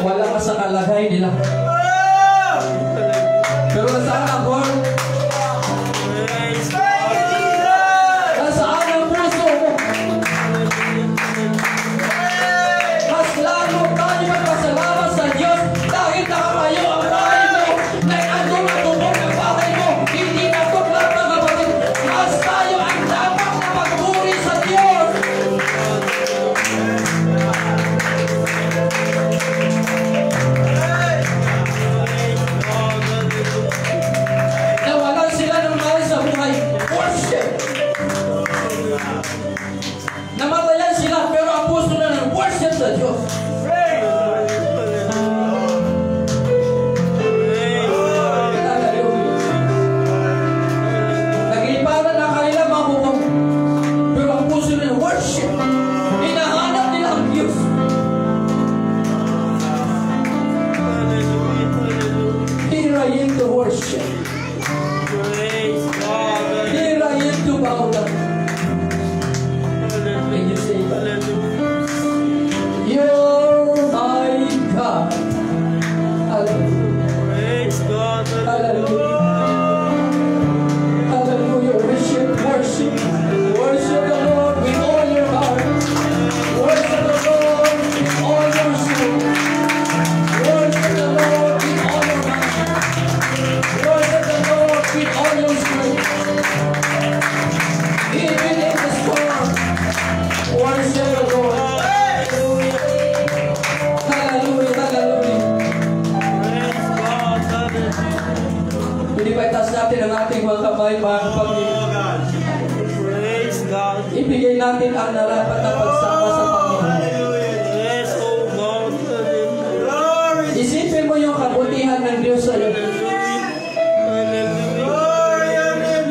Wala ka sa kalagay nila. Pero nasaan ang Lord? Nasaan ang puso mo? Mas lalo tayo magpasalamat sa Diyos dahil nakatayo ang bahay mo. Nag-andun ang tubog ng bahay mo. Hindi na tuklat ng kapatid. Mas tayo ang dapat na magpuri sa Diyos. Nawalan sila ng mahal sa buhay. Worship! Namatayan sila pero ang puso na ng worship sa Diyos. Nagliparan na kanilang mga bubong pero ang puso na ng worship. Hinahanap nila ang Diyos. Here I am to worship. Here I am to bow down. Can you say that? You're my God. Hallelujah. Hallelujah. Hallelujah. Worship, worship. Worship the Lord with all your heart. Worship the Lord with all your soul. Worship the Lord with all your mind. Worship the Lord with all your strength. Even in the storm, worship the Lord. Hallelujah, hallelujah. Hindi ba itas natin ang ating mga kamay, mga kapatid? Ibigay natin ang narapat na pagsama sa Panginoon. Isipin mo yung kabutihan ng Diyos sa iyo.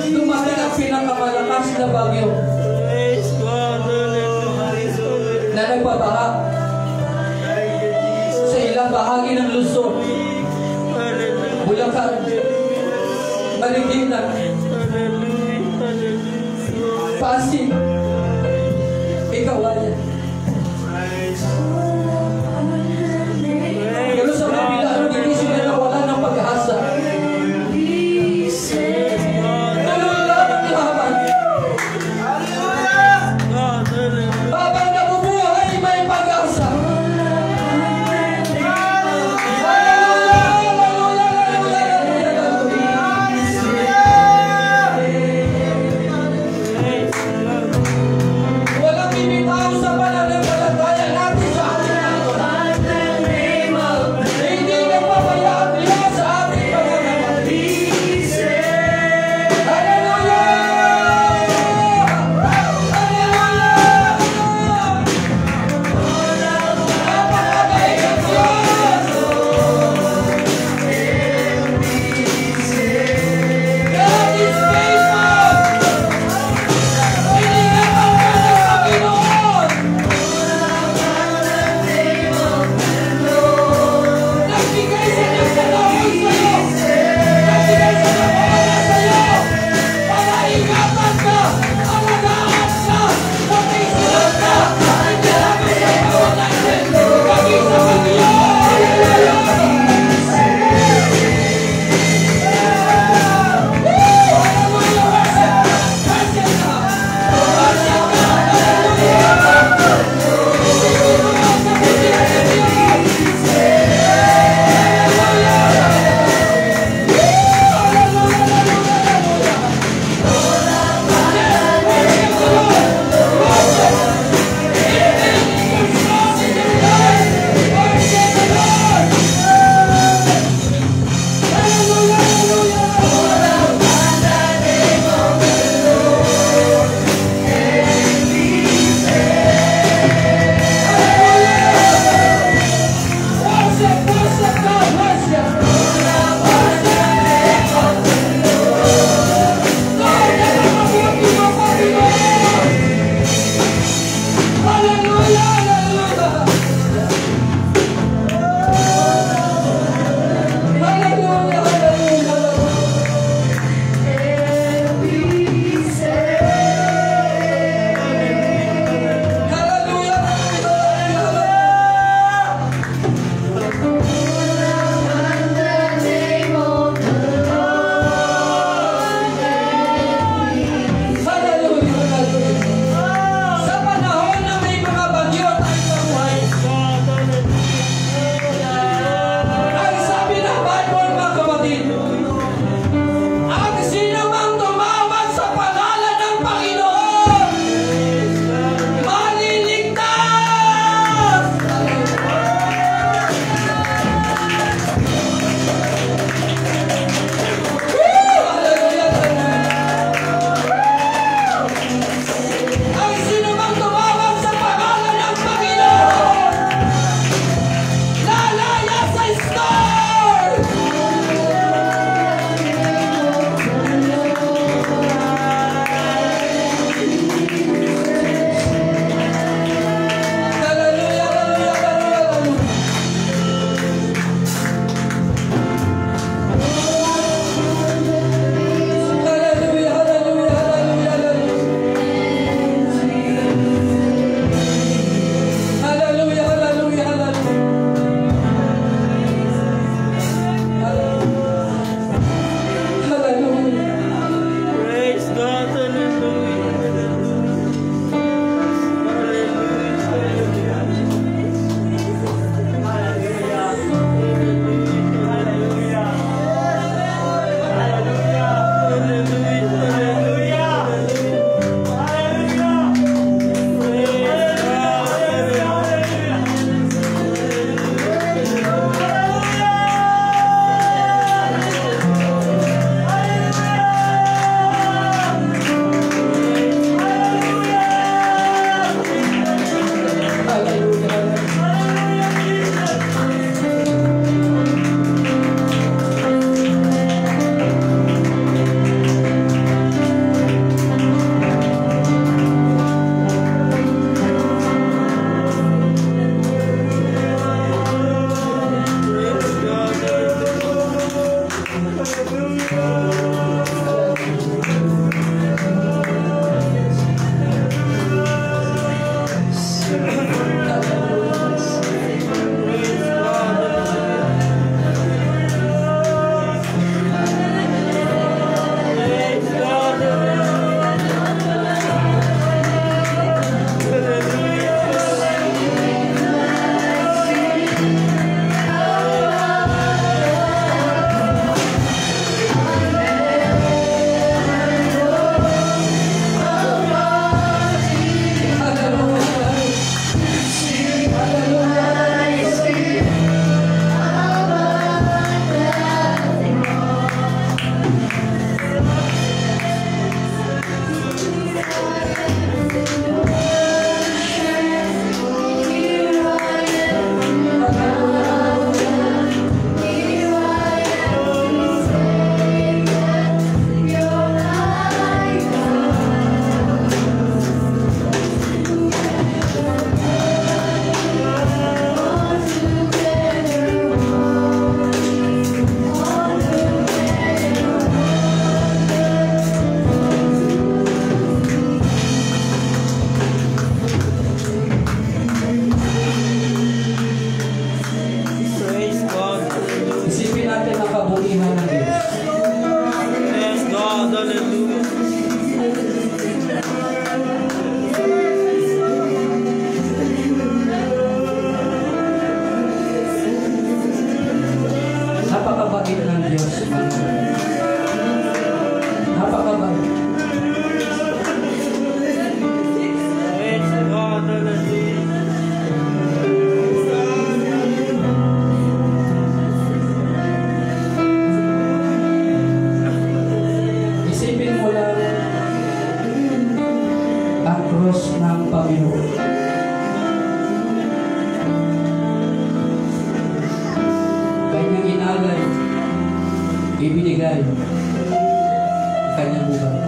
Dumating ang pinakamalakas na bagyo na nagpabaha sa ilang bahagi ng Luzon, Bulacan, Marikina, Pasig, Ikawayan. Pero sa kabila, hindi sila nawala ng pag-asa. Tuloy lang ang laban. Habang nabubuhay, may pag-asa. Walang bibitaw sa pananampalataya natin sa ating Panginoon. Hindi nagpapabayaan nila sa ating pananampalataya. Hallelujah! Hallelujah! Napakagaling ang Diyos! God is faithful! Pinigatan ka ng Panginoon! Nagbigay siya ng panahon sa'yo! Nagbigay siya ng oras sa'yo! Para ingatan ka! Alagaan ka! Pagkisilan ka! Hindi lang ang gagawin natin! Mag-isa kang Hallelujah! Hallelujah! ibinigay kanyang buhay.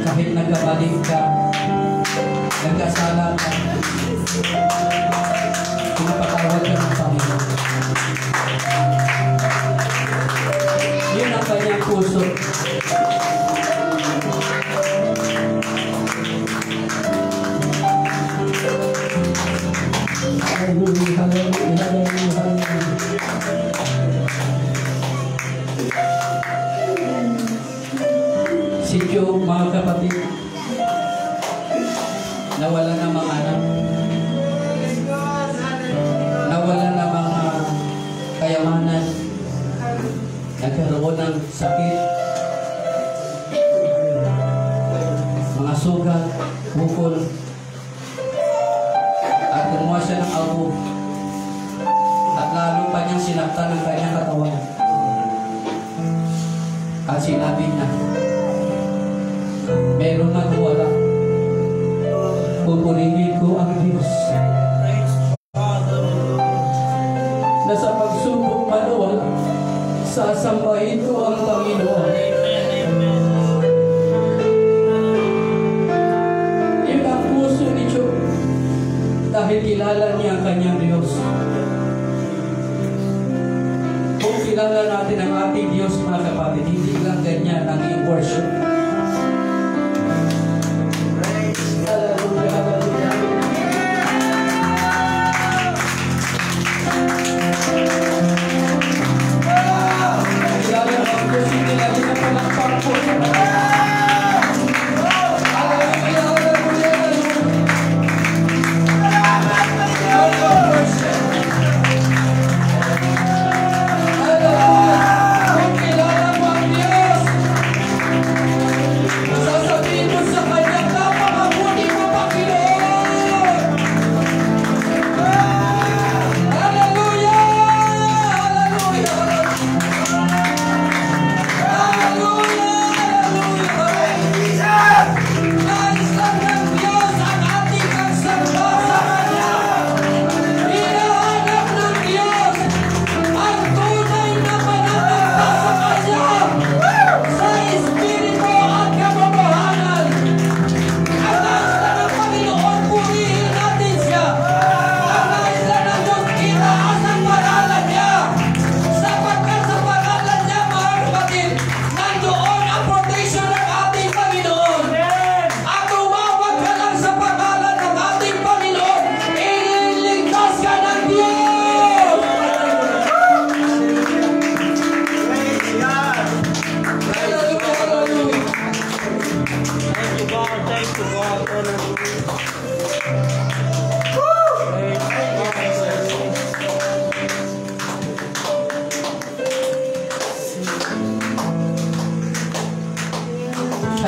Kahit nagkabalik ka, nagkasala ka, pinapatawad ka ng Panginoon. Yun ang kanyang puso. Si Job, mga kapatid, nawala ng mga anak, nawala ng mga kayamanan, nagkaroon ng sakit, mga sugat, bukol, at gumawa siya ng abo, at lalo pa niyang sinaktan ng kanyang katawan. At sinabi niya, meron nagwala, pupurihin ko ang Diyos na sa pagsubok man o wala, sasambahin ko ang Panginoon. Yun ang puso ni Job dahil kilala niya ang kanyang Diyos. Kung kilala natin ang ating Diyos, mga kapatid, hindi lang ganyan ang iyong worship.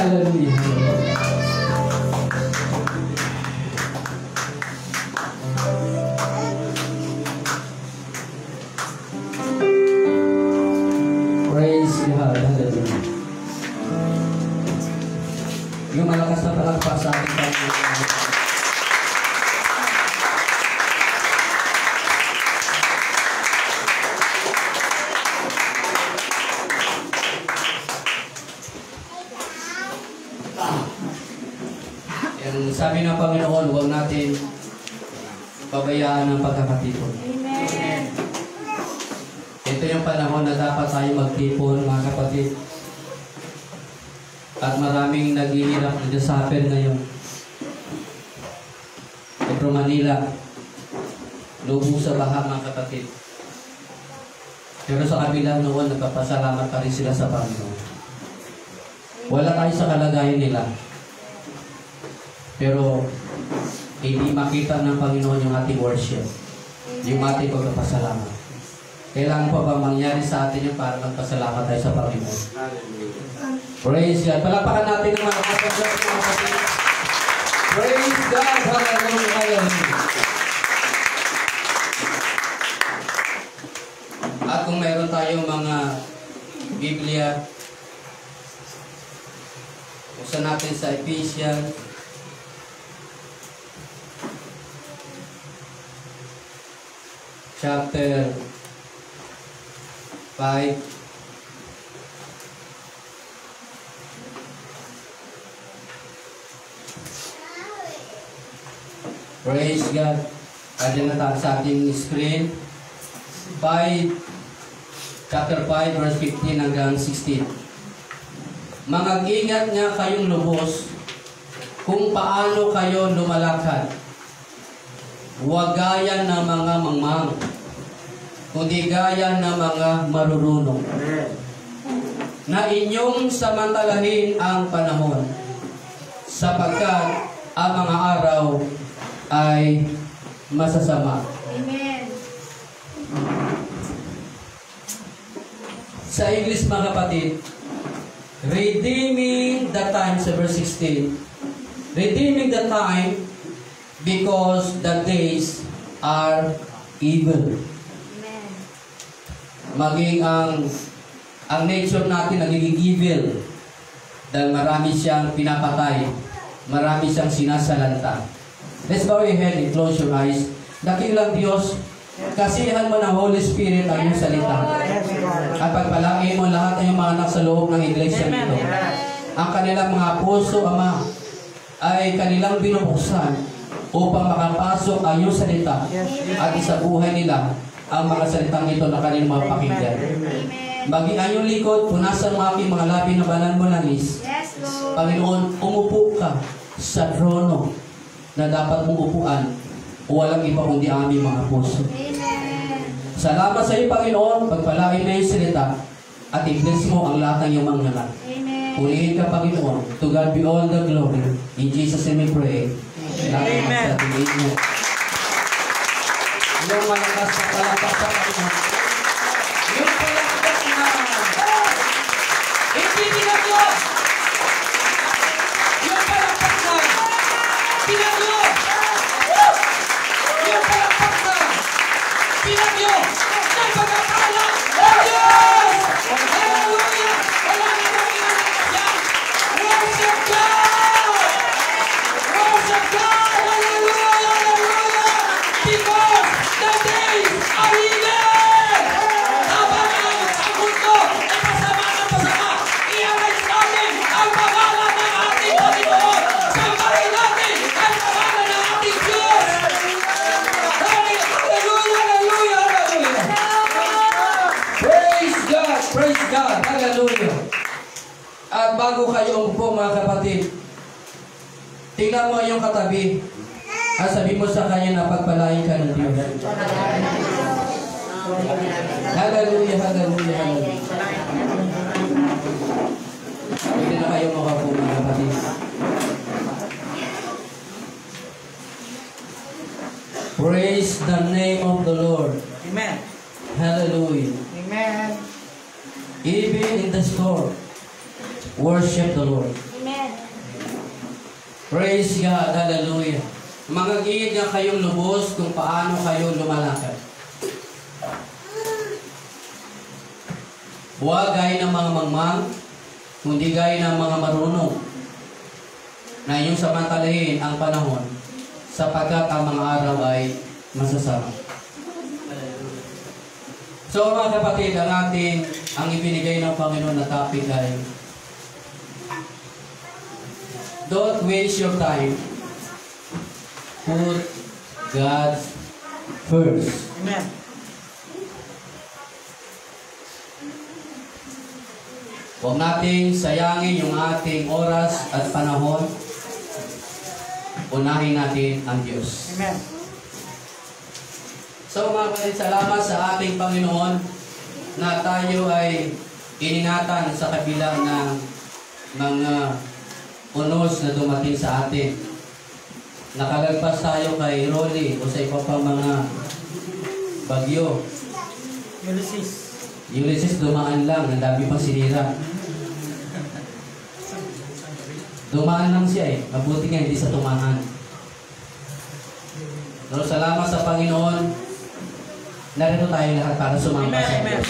Hallelujah. Praise God. Hallelujah. Yung malakas na palakpak sa ating Panginoon. Sabi ng Panginoon, huwag natin pabayaan ang pagkakatipon. Amen. Ito yung panahon na dapat tayo magtipon, mga kapatid. At maraming naghihirap, nag-suffer ngayon. Metro Manila, lubog sa baha, mga kapatid. Pero sa kabila noon, nagpapasalamat pa rin sila sa Panginoon. Wala tayo sa kalagayan nila. Pero hindi makita ng Panginoon yung ating worship, yung ating pagpapasalamat. Kailangan pa ba mangyari sa atin yung para magpasalamat tayo sa Panginoon? Praise God. Palapakan natin ang mga kapatid. Praise God. Hallelujah. Hallelujah. At kung mayroon tayong mga Biblia, buksan natin sa Ephesians chapter 5. Praise God. Ayan na sa ating screen. Chapter 5, verse 15 hanggang 16. Mag-ingat nga kayong lubos kung paano kayo lumalakad. Huwag gaya ng mga mangmang, kundi gaya ng mga marurunong, na inyong samantalahin ang panahon, sapagkat ang mga araw ay masasama. Amen. Sa English, mga kapatid, redeeming the time, sa verse 16, redeeming the time because the days are evil. Amen. Maging ang nature natin nagiging evil dahil marami siyang pinapatay, marami siyang sinasalanta. Let's bow your head and close your eyes. Dakilang Diyos, kasihan mo ng Holy Spirit ang iyong salita. At pagpalain mo lahat ng mga anak sa loob ng iglesia nito. Ang kanilang mga puso, Ama, ay kanilang binubuksan upang makapasok ang iyong salita at isabuhay nila ang mga salitang ito na kanilang mga pakinggan. Maging ang iyong likod, punasan mo aking mga labi na banal mo langis. Yes, Lord. Panginoon, umupo ka sa trono na dapat mong upuan o walang iba kundi aming mga puso. Amen. Salamat sa iyo, Panginoon, pagpalain na yung salita at i-bless mo ang lahat ng iyong mga anak. Amen. Purihin ka, Panginoon. To God be all the glory. In Jesus' name we pray. Amen. Amen. Yung malakas na palakpak sa Panginoon. Yung palakpak na hindi ginagawa. Yung palakpak na ginagawa. Yung palakpak na ginagawa. Ng pagkakala. Diyos! Hallelujah! Wala na namin ang yan. Worship God! Worship God! Hallelujah! Hallelujah! Because the days are evil! Habang ang mundo ay pasama ng pasama, i-arise natin ang pangalan ng ating Panginoon. Sambahin natin ang pangalan ng ating Diyos! Hallelujah! Hallelujah! Hallelujah! Praise God! Praise God! Hallelujah! At bago kayo umupo, mga kapatid, tingnan mo yung katabi. At sabi mo sa kanya na pagpalain ka ng Diyos. Hallelujah, hallelujah, hallelujah. Pwede na kayo makapo, mga kapatid. Praise the name of the Lord. Amen. Hallelujah. Amen. Even in the storm, worship the Lord. Amen. Praise God. Hallelujah. Mag-iid na kayong lubos kung paano kayo lumalakad. Huwag gaya ng mga mangmang, kundi gaya ng mga marunong na inyong samantalahin ang panahon sapagkat ang mga araw ay masasama. So mga kapatid, ang ibinigay ng Panginoon na topic ay don't waste your time. Put God first. Amen. Huwag nating sayangin yung ating oras at panahon. Unahin natin ang Diyos. Amen. So mga kapatid, salamat sa ating Panginoon na tayo ay iningatan sa kabila ng mga unos na dumating sa atin. Nakalagpas tayo kay Rolly o sa iba pang mga bagyo. Ulysses dumaan lang, ang dami pang sinira. Dumaan lang siya eh. Mabuti nga hindi sa tumahan. Pero salamat sa Panginoon. Narito tayo lahat para sumamba sa Diyos.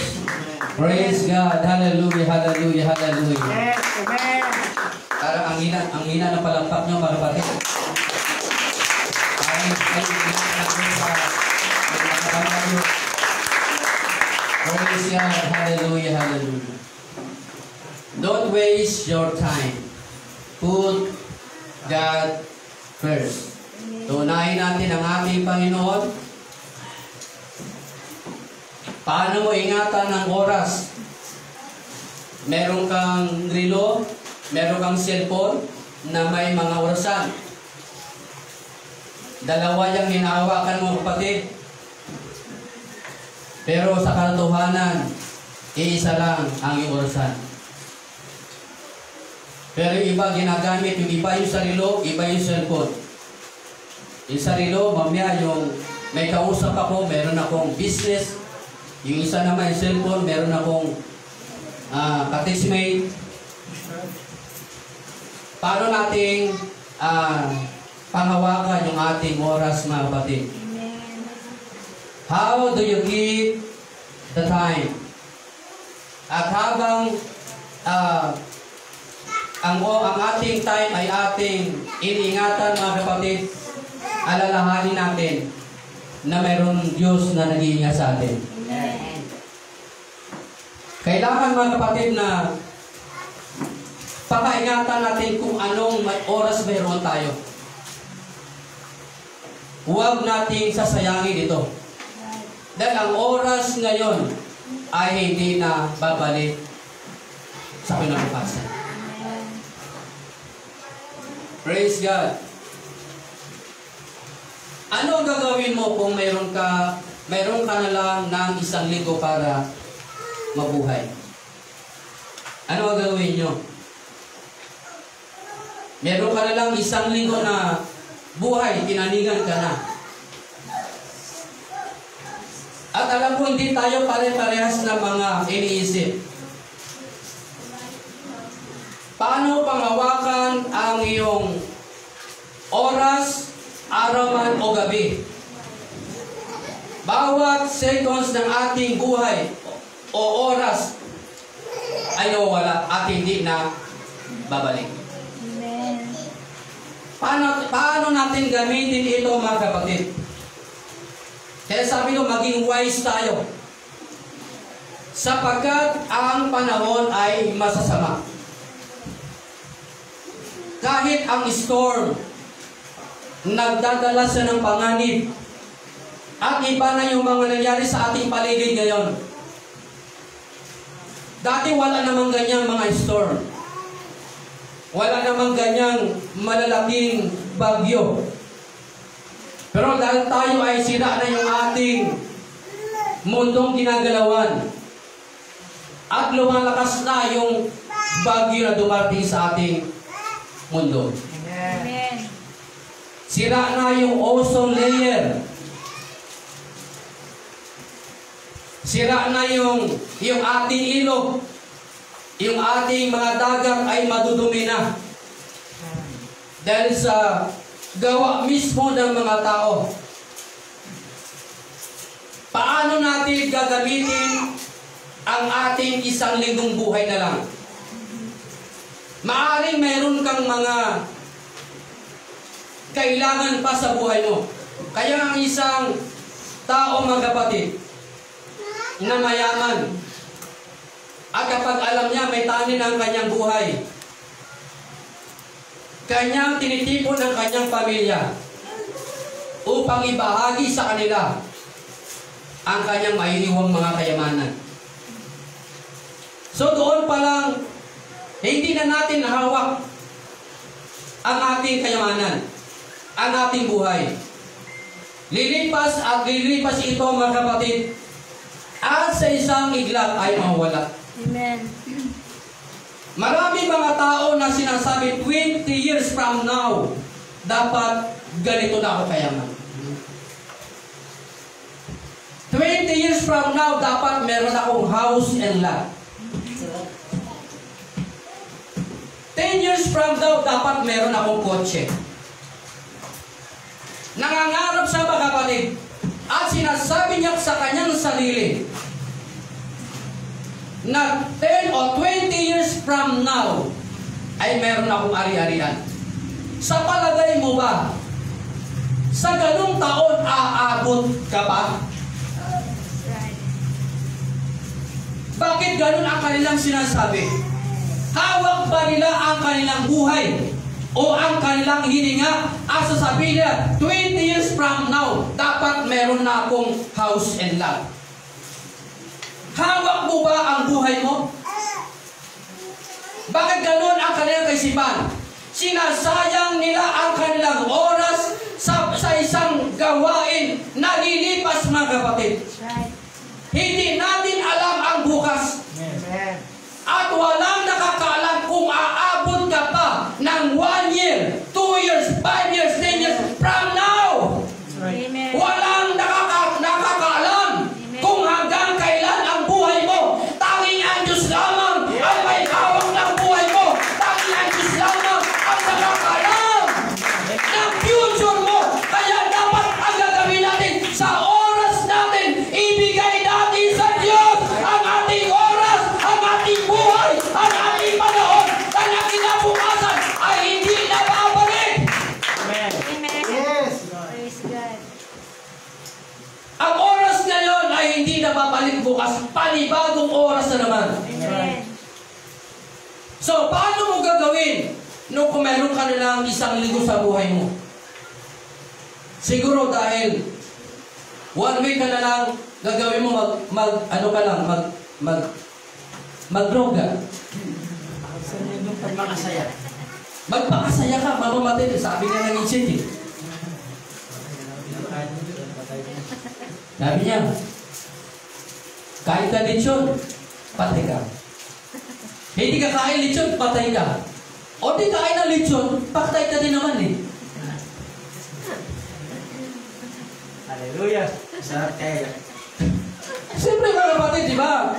Praise God. Hallelujah, hallelujah, hallelujah. Amen. Parang ang hina ng palampak nyo, mga kapatid. Praise God. Hallelujah, hallelujah. Don't waste your time. Put God first. Tunahin natin ang ating Panginoon. Paano mo ingatan ng oras? Meron kang relo, meron kang cellphone na may mga orasan. Dalawa yung hinahawakan mo, kapatid. Pero sa katotohanan, iisa lang ang iyong orasan. Pero yung iba ginagamit, yung iba yung sarilo, iba yung cellphone. Yung sarilo, mamaya yung may kausap ako, meron akong business. Yung isa naman yung cellphone, meron akong ka-textmate. Paano nating panghawakan yung ating oras, mga kapatid? How do you keep the time? At habang ang ating time ay ating iniingatan, mga kapatid, alalahanin natin na mayroon Diyos na nag-iingat sa atin. Amen. Kailangan, mga kapatid, na pakaingatan natin kung anong oras mayroon tayo. Huwag nating sasayangin ito. Dahil ang oras ngayon ay hindi na babalik sa kinabukasan. Praise God. Ano ang gagawin mo kung mayroon ka na lang ng 1 linggo para mabuhay? Ano ang gagawin nyo? Meron ka na lang 1 linggo na buhay, tinaningan ka na. At alam ko, hindi tayo pare-parehas na mga iniisip. Paano panghawakan ang iyong oras, araw man o gabi? Bawat seconds ng ating buhay o oras ay nawawala at hindi na babalik. Amen. Paano natin gamitin ito, mga kapatid? Kaya sabi ko, maging wise tayo. Sapagkat ang panahon ay masasama. Kahit ang storm, nagdadala siya ng panganib. At iba na yung mga nangyari sa ating paligid ngayon. Dati wala namang ganyang mga storm. Wala namang ganyang malalaking bagyo. Pero dahil tayo ay sira na yung ating mundong ginagalawan at lumalakas na yung bagyo na dumating sa ating mundo. Amen. Sira na yung ozone layer. Sira na yung ating ilog. Yung ating mga dagat ay madudumi na. dahil sa gawa mismo ng mga tao. Paano natin gagamitin ang ating isang linggong buhay na lang? Maaring meron kang mga kailangan pa sa buhay mo. Kaya ang isang tao, mga kapatid, na mayaman, at kapag alam niya may tanin ang kanyang buhay, kanyang tinitipon ang kanyang pamilya upang ibahagi sa kanila ang kanyang mainiwang mga kayamanan. So doon pa lang, hindi na natin hawak ang ating kayamanan, ang ating buhay. Lilipas at lilipas ito, mga kapatid, at sa isang iglap ay mawala. Amen. Marami mga tao na sinasabi, 20 years from now, dapat ganito na ako kayaman. 20 years from now, dapat meron akong house and lot. 10 years from now, dapat meron akong kotse. Nangangarap siya, mga kapatid, at sinasabi niya sa kanyang sarili na 10 or 20 years from now ay meron akong ari-arian. Sa palagay mo ba, sa ganung taon aabot ka pa? Bakit ganun ang kanilang sinasabi? Hawak ba nila ang kanilang buhay o ang kanilang hininga at sasabihin nila, 20 years from now, dapat meron na akong house and lot? Hawak mo ba ang buhay mo? Bakit ganun ang kanilang kaisipan? Sinasayang nila ang kanilang oras sa isang gawain na lilipas, mga kapatid. Hindi natin alam ang bukas. Amen. At walang nakakaalam kung aabot ka pa ng 1 year, 2 years, 5 years, 10 years from now. Amen. Walang nakakaalam kung hanggang kailan ang buhay mo. Tanging ang Diyos lamang ang may hawak ng buhay mo. Tanging ang Diyos lamang ang nakakaalam ng future mo. Kaya dapat ang gagawin natin sa oras natin, ibigay natin sa Diyos ang ating oras, ang ating buhay, ang ating panahon, at ang kinabukasan ay hindi na babalik. Amen. Amen. Yes. Praise God. Ang oras ngayon ay hindi na babalik bukas, panibagong oras na naman. Amen. So, paano mo gagawin kung meron ka nilang isang linggo sa buhay mo? Siguro dahil 1 week ka na lang gagawin mo magdroga. Pagmakasaya. Magpakasaya ka, mamamatay. Sabi nga ng City. Sabi niya, kain ka lechon, patay ka. Hindi ka kain lechon, patay ka. O di kain ng lechon, patay ka din naman eh. Hallelujah. Sarap kayo. Siyempre mga kapatid, di ba?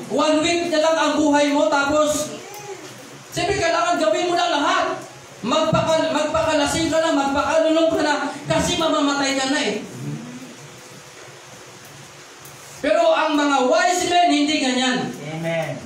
1 week na lang ang buhay mo, tapos siyempre kailangan gawin mo na lahat. Magpakalasing ka na, magpakalulong ka na, kasi mamamatay ka na eh. Pero ang mga wise men, hindi ganyan. Amen.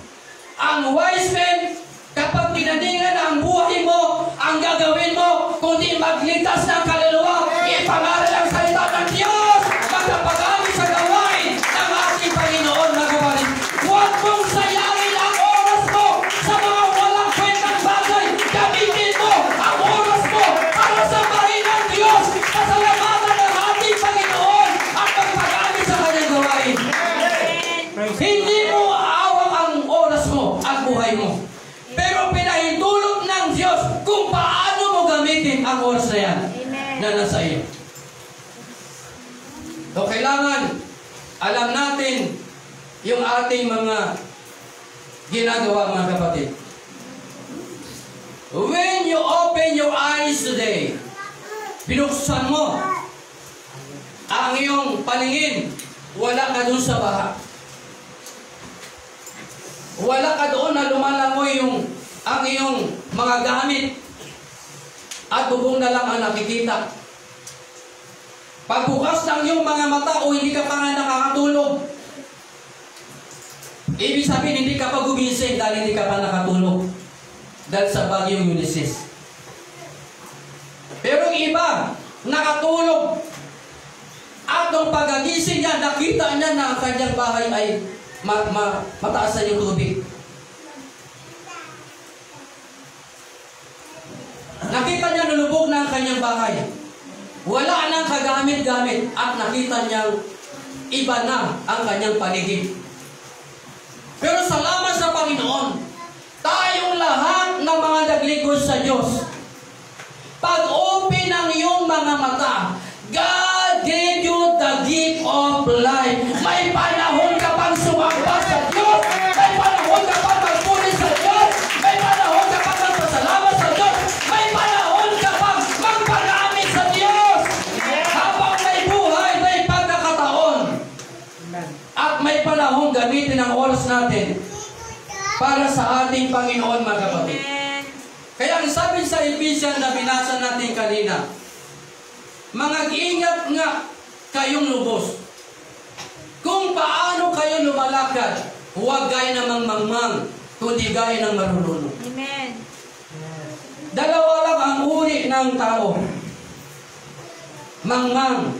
Ang wise men, kapag tinaningan ang buhay mo, ang gagawin mo, kundi magligtas ng kaluluwa, ipangaral ang salita ng Diyos, magpapagani sa gawain ng ating Panginoon, mga kapatid. Huwag mong sayangin ang oras mo sa mga walang kwentang bagay. Gamitin mo ang oras mo para sa bahay ng Diyos, pasalamatan ng ating Panginoon at magpagani sa kanyang gawain. Praise Hindi mo aawak ang oras mo at buhay mo. Pero pinahintulot ng Diyos kung paano mo gamitin ang oras na yan na nasa iyo. So kailangan alam natin yung ating mga ginagawa, mga kapatid. When you open your eyes today, binuksan mo ang iyong paningin, wala ka dun sa baha. Wala ka doon na lumalangoy ang iyong mga gamit. at bubong na lang ang nakikita. Pagbukas ng iyong mga mata o hindi ka pa nga nakakatulog, ibig sabihin hindi ka pa gumising dahil hindi ka pa nakatulog dahil sa bagyong Ulysses. Pero yung iba, nakatulog. At nung pagagising niya, nakita niya na ang kanyang bahay ay mataas na yung tubig. Nakita niya nalubog na ang kanyang bahay. Wala nang kagamit-gamit at nakita niyang iba na ang kanyang paligid. Pero salamat sa Panginoon, tayong lahat ng mga naglingkod sa Diyos, pag-open ng iyong mga mata, God gave you the gift of life. May panahon ka pang sumamba sa Diyos. May panahon ka pang magpuli sa Diyos. May panahon ka pang magpasalamat sa Diyos. May panahon ka pang magparami sa Diyos. Habang may buhay, may pagkakataon. At may panahon gamitin ang oras natin para sa ating Panginoon, mga kapatid. Kaya ang sabi sa Ephesians na binasa natin kanina, mag-ingat nga kayong lubos. Kung paano kayo lumalakad, huwag gaya namang mangmang, kundi gaya ng marunong. Amen. Dalawa lang ang uri ng tao. Mangmang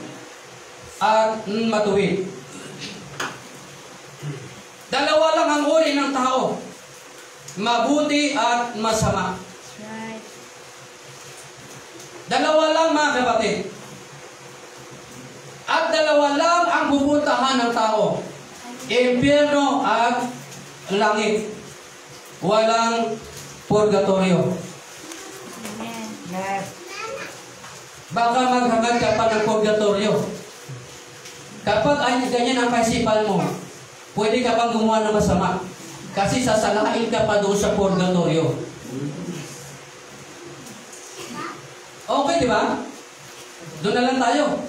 at matuwid. Dalawa lang ang uri ng tao. Mabuti at masama. Right. Dalawa lang, mga kapatid. At dalawa lang ang pupuntahan ng tao. Impyerno at langit. Walang purgatorio. Amen. Yes. Baka maghangad ka pa ng purgatorio. Kapag ay ganyan ang kaisipan mo, pwede ka pang gumawa ng masama. Kasi sasalain ka pa doon sa purgatorio. Okay, di ba? Doon na lang tayo.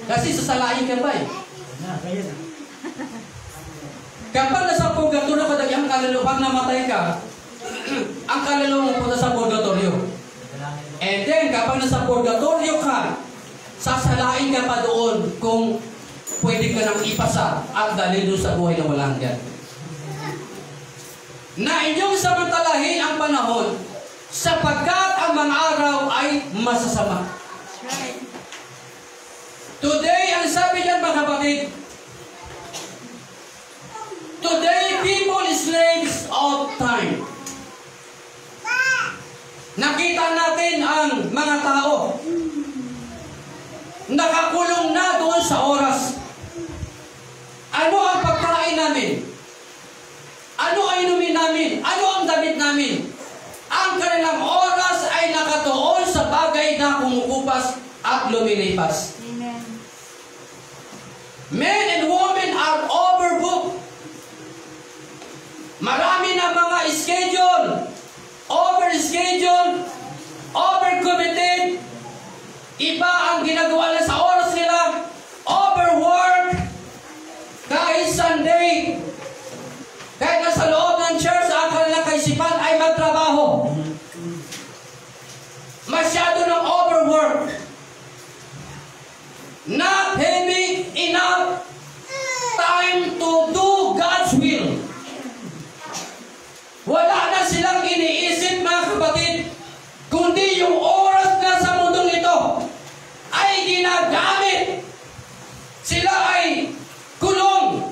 Kasi sasalain ka pa eh. Kaya na. Kapag nasa purgatorio ka, ang kaluluwang namatay ka, ang kaluluwa mo punta sa purgatorio. And then, kapag nasa purgatorio ka, sasalain ka pa doon kung pwede ka nang ipasa at dalhin doon sa buhay na walang hanggan. Na inyong samantalahin ang panahon sapagkat ang mga araw ay masasama. Right. Today, ang sabi niyan, mga kapatid, today, people is slaves of time. Nakita natin ang mga tao nakakulong na doon sa oras. Ano ang pagkain namin? Ano ang inumin namin? Ano ang damit namin? Ang kanilang oras ay nakatuon sa bagay na kumukupas at lumilipas. Amen. Men and women are overbooked. Marami na mga schedule, over-schedule, over-committed. Iba ang ginagawa nila sa oras nila, overwork. Kahit Sunday, kahit nasa loob ng church, ang kanilang kaisipan ay magtrabaho. Masyado ng overwork. Not having enough time to do God's will. Wala na silang iniisip, mga kapatid, kundi yung oras na sa mundong ito ay ginagamit. Sila ay kulong.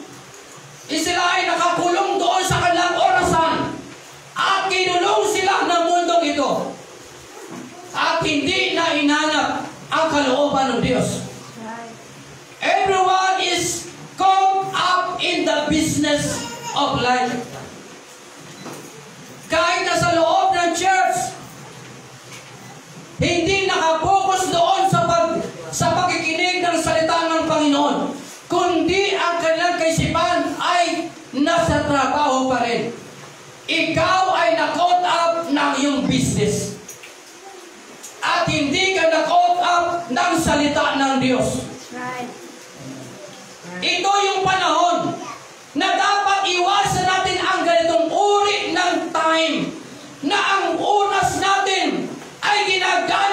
Sila ay nakakulong doon sa kanilang orasan at kinulong sila ng mundong ito at hindi na inanap ang kalooban ng Diyos. Right. Everyone is caught up in the business of life. Kahit na sa loob ng church, hindi nakapokus doon sa pakikinig ng salita ng Panginoon, kundi ang kanilang kaisipan ay nasa trabaho pa rin. Ikaw ay na-caught up ng iyong business. At hindi ka na-caught up ng salita ng Diyos. Right. Ito yung panahon na dapat iwasan natin ang ganitong uri ng time na ang oras natin ay ginagamit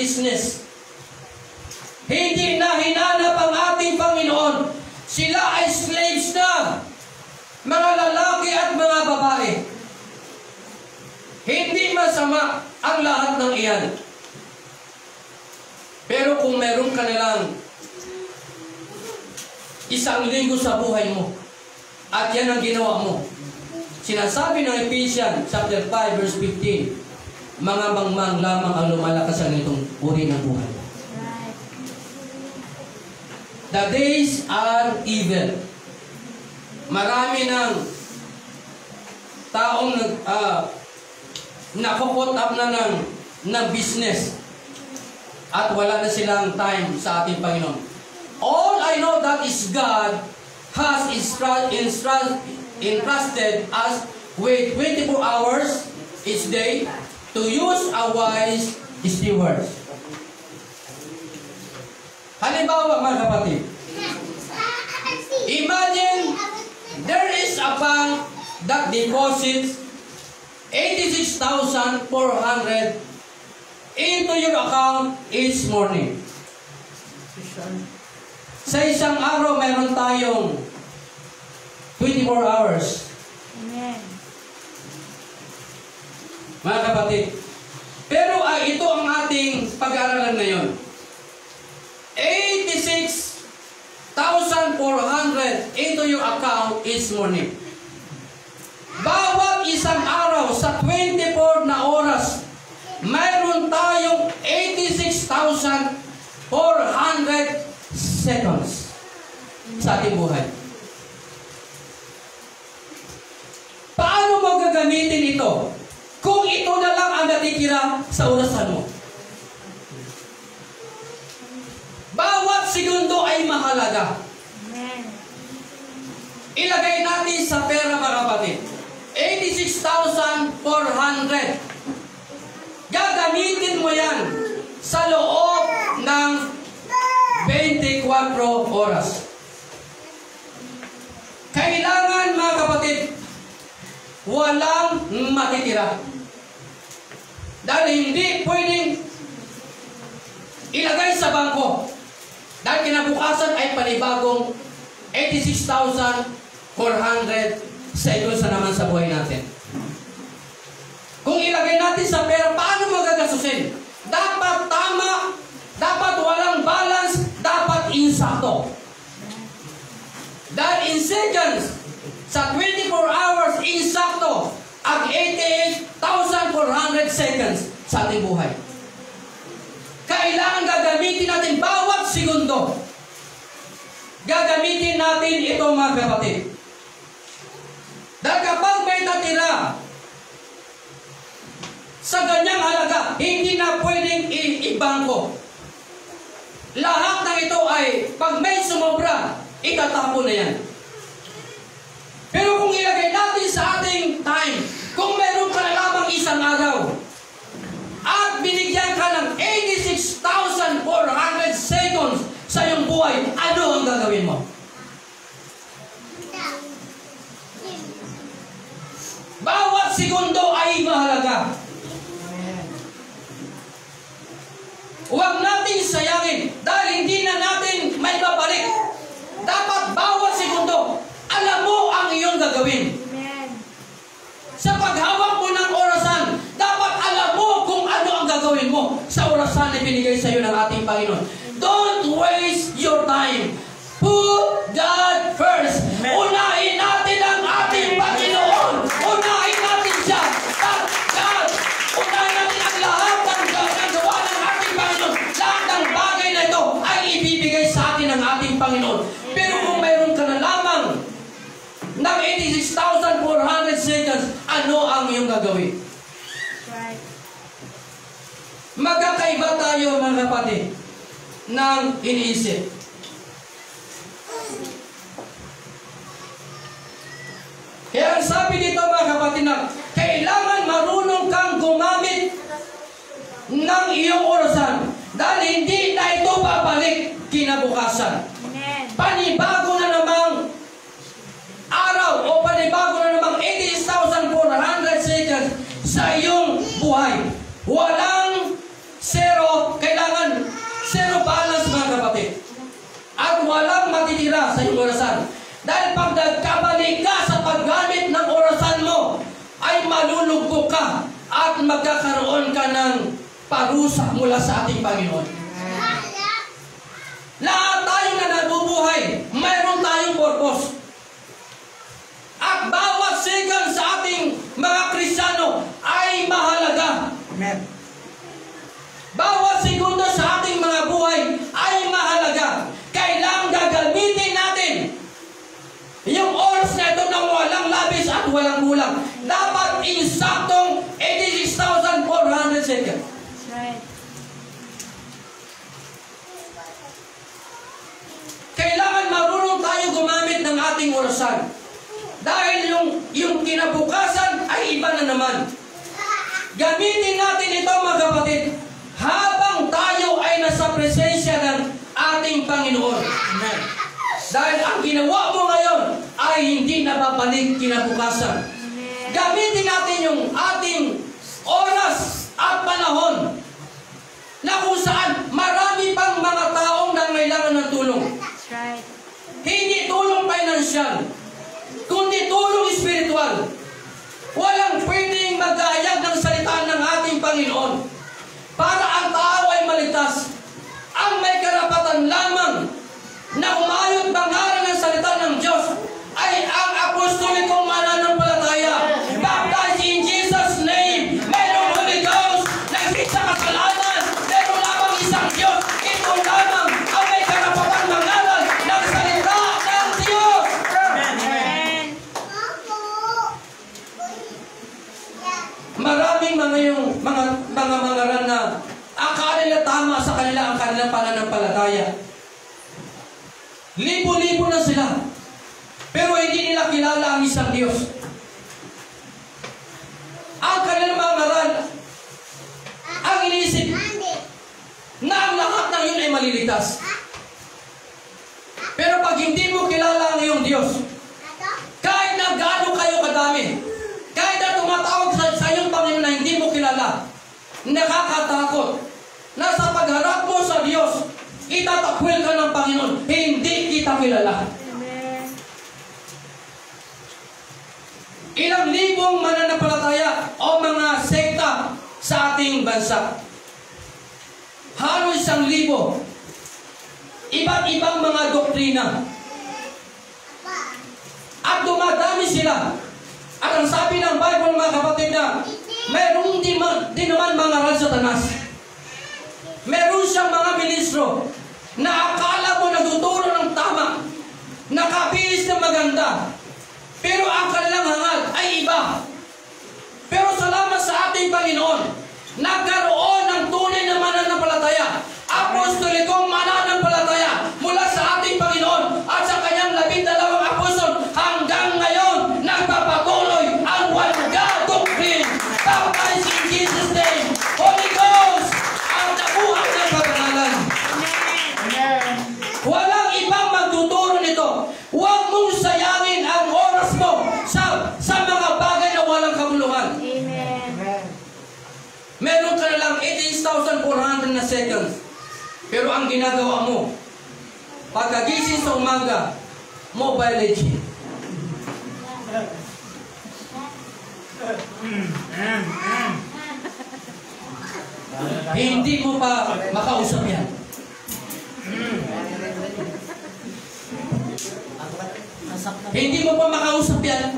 business. Hindi na hinanap ang ating Panginoon. Sila ay slaves na, mga lalaki at mga babae. Hindi masama ang lahat ng iyan. Pero kung meron ka nalang 1 linggo sa buhay mo, at yan ang ginawa mo, sinasabi ng Ephesians chapter 5 verse 15, mga mangmang lamang ang lumalakas sa ganitong uri ng buhay. Right. The days are evil. Marami ng taong nakukot up na ng business at wala na silang time sa ating Panginoon. All I know that is God has entrusted us with 24 hours each day to use a wise steward. Halimbawa, mga kapatid, imagine there is a bank that deposits 86,400 into your account each morning. Sa isang araw, meron tayong 24 hours. Amen. Mga kapatid, pero ito ang ating pag-aaralan ngayon. 86,400 into your account each morning. Bawat isang araw sa 24 na oras, mayroon tayong 86,400 seconds sa ating buhay. Paano mo gagamitin ito kung ito na lang ang natitira sa orasan mo? Bawat segundo ay mahalaga. Amen. Ilagay natin sa pera, mga kapatid. 86,400. Gagamitin mo yan sa loob ng 24 oras. Kailangan, mga kapatid, walang matitira. Dahil hindi pwedeng ilagay sa bangko. Dahil kinabukasan ay panibagong 86,400 seconds na naman sa buhay natin. Kung ilagay natin sa pera, paano magagasusin? Dapat tama, dapat walang balance, dapat insakto. Dahil in seconds, sa 24 hours, insakto ang 88,400 seconds sa ating buhay. Kailangan gagamitin natin bawat segundo. Gagamitin natin ito, mga kapatid. Dahil kapag may natira sa ganyang halaga, hindi na pwedeng ibangko. Lahat ng ito ay, pag may sumobra, itatapon na yan. Pero kung ilagay natin sa ating time, kung meron ka na lamang isang araw, at binigyan ka ng 86,400 seconds sa iyong buhay, ano ang gagawin mo? Bawat segundo ay mahalaga. Huwag natin sayangin dahil hindi na natin may babalik. Dapat bawat segundo, alam mo ang iyong gagawin. Amen. Sa paghawak mo ng orasan, dapat alam mo kung ano ang gagawin mo sa orasan na binigay sa iyo ng ating Panginoon. Don't waste your time. Put God first. Amen. Unahin natin ang ating Panginoon. Unahin natin siya. At God, unahin natin ang lahat ng gagawa ng ating Panginoon. Lahat ng bagay na ito ay ibibigay sa atin ng ating Panginoon. Pero kung mayroon ka na lamang ng 86,400 seconds, ano ang iyong gagawin? Right. Magkakaiba tayo, mga kapatid, ng iniisip. Kaya ang sabi dito, mga kapatid, na kailangan marunong kang gumamit ng iyong orasan dahil hindi na ito babalik kinabukasan. Amen. Panibago na namang araw o panibago na namang 86,400 seconds sa iyong buhay. Walang zero, kailangan sa iyong orasan. Dahil pag nagkamali ka sa paggamit ng orasan mo, ay malulugbo ka at magkakaroon ka ng parusa mula sa ating Panginoon. Lahat tayo na nabubuhay, mayroon tayong purpose. At bawat second sa ating mga Kristiyano ay mahalaga. Amen. Bawat segundo sa ating mga buhay ay mahalaga. Kailangan gagamitin natin yung oras na ito ng walang labis at walang kulang. Dapat insaktong 86,400 seconds. That's right. Kailangan marunong tayo gumamit ng ating orasan. Dahil yung kinabukasan ay iba na naman. Gamitin natin ito, mga kapatid, habang tayo ay nasa presensya ng ating Panginoon. Amen. Dahil ang ginawa mo ngayon ay hindi nababalik kinabukasan. Gamitin natin yung ating oras at panahon na kung saan marami pang mga taong nangailangan ng tulong. That's right. Hindi tulong financial, kundi tulong spiritual. Walang pwedeng mag-aayag ng salita ng ating Panginoon para ang tao ay maligtas. Ang may karapatan lamang na umayot bangaran ng salita ng Diyos ay ang apostolikong mananampalataya. Baptized in Jesus' name. Mayroong Holy Ghost, nagsit sa kasalanan. Mayroong lamang isang Diyos. Ito lamang ang may karapatan mangaral ng salita ng Diyos. Amen. Maraming mga mangaral na akala nila tama sa kanila ang kanilang pananampalataya. Libo-libo na sila. Pero hindi nila kilala ang isang Diyos. Ang kanilang mangaral, ang iniisip na ang lahat ng yun ay maliligtas. Pero pag hindi mo kilala ang iyong Diyos, kahit na gaano kayo kadami, kahit na tumatawag sa iyong Panginoon na hindi mo kilala, nakakatakot na sa pagharap mo sa Diyos, itatakwil ka ng Panginoon, hindi kita kilala. Amen. Ilang libong mananampalataya o mga sekta sa ating bansa. Halos 1,000. Iba't ibang mga doktrina. At dumadami sila. At ang sabi ng Bible, mga kapatid, na mayroong di naman mangaral sa Satanas. Meron siyang mga ministro na akala mo nagtuturo ng tama, nakabihis na maganda, pero ang kanilang hangad ay iba. Pero salamat sa ating Panginoon, nagkaroon ng tunay na mananampalataya, apostolikong mananampalataya mula sa ating Panginoon at sa kanyang 12 apostol. Hanggang ngayon, nagpapatuloy ang walang doctrine. Baptized in Jesus' name. Holy Ghost ang nabuhat ng kabanalan. Amen. Walang ibang magtuturo nito. Huwag mong sayangin ang oras mo sa mga bagay na walang kabuluhan. Amen. Amen. Meron ka na lang 18,400 na seconds. Pero ang ginagawa mo, pagkagising sa umaga, Mobile Legends. Hindi mo pa makausap yan. Hindi mo pa makausap yan.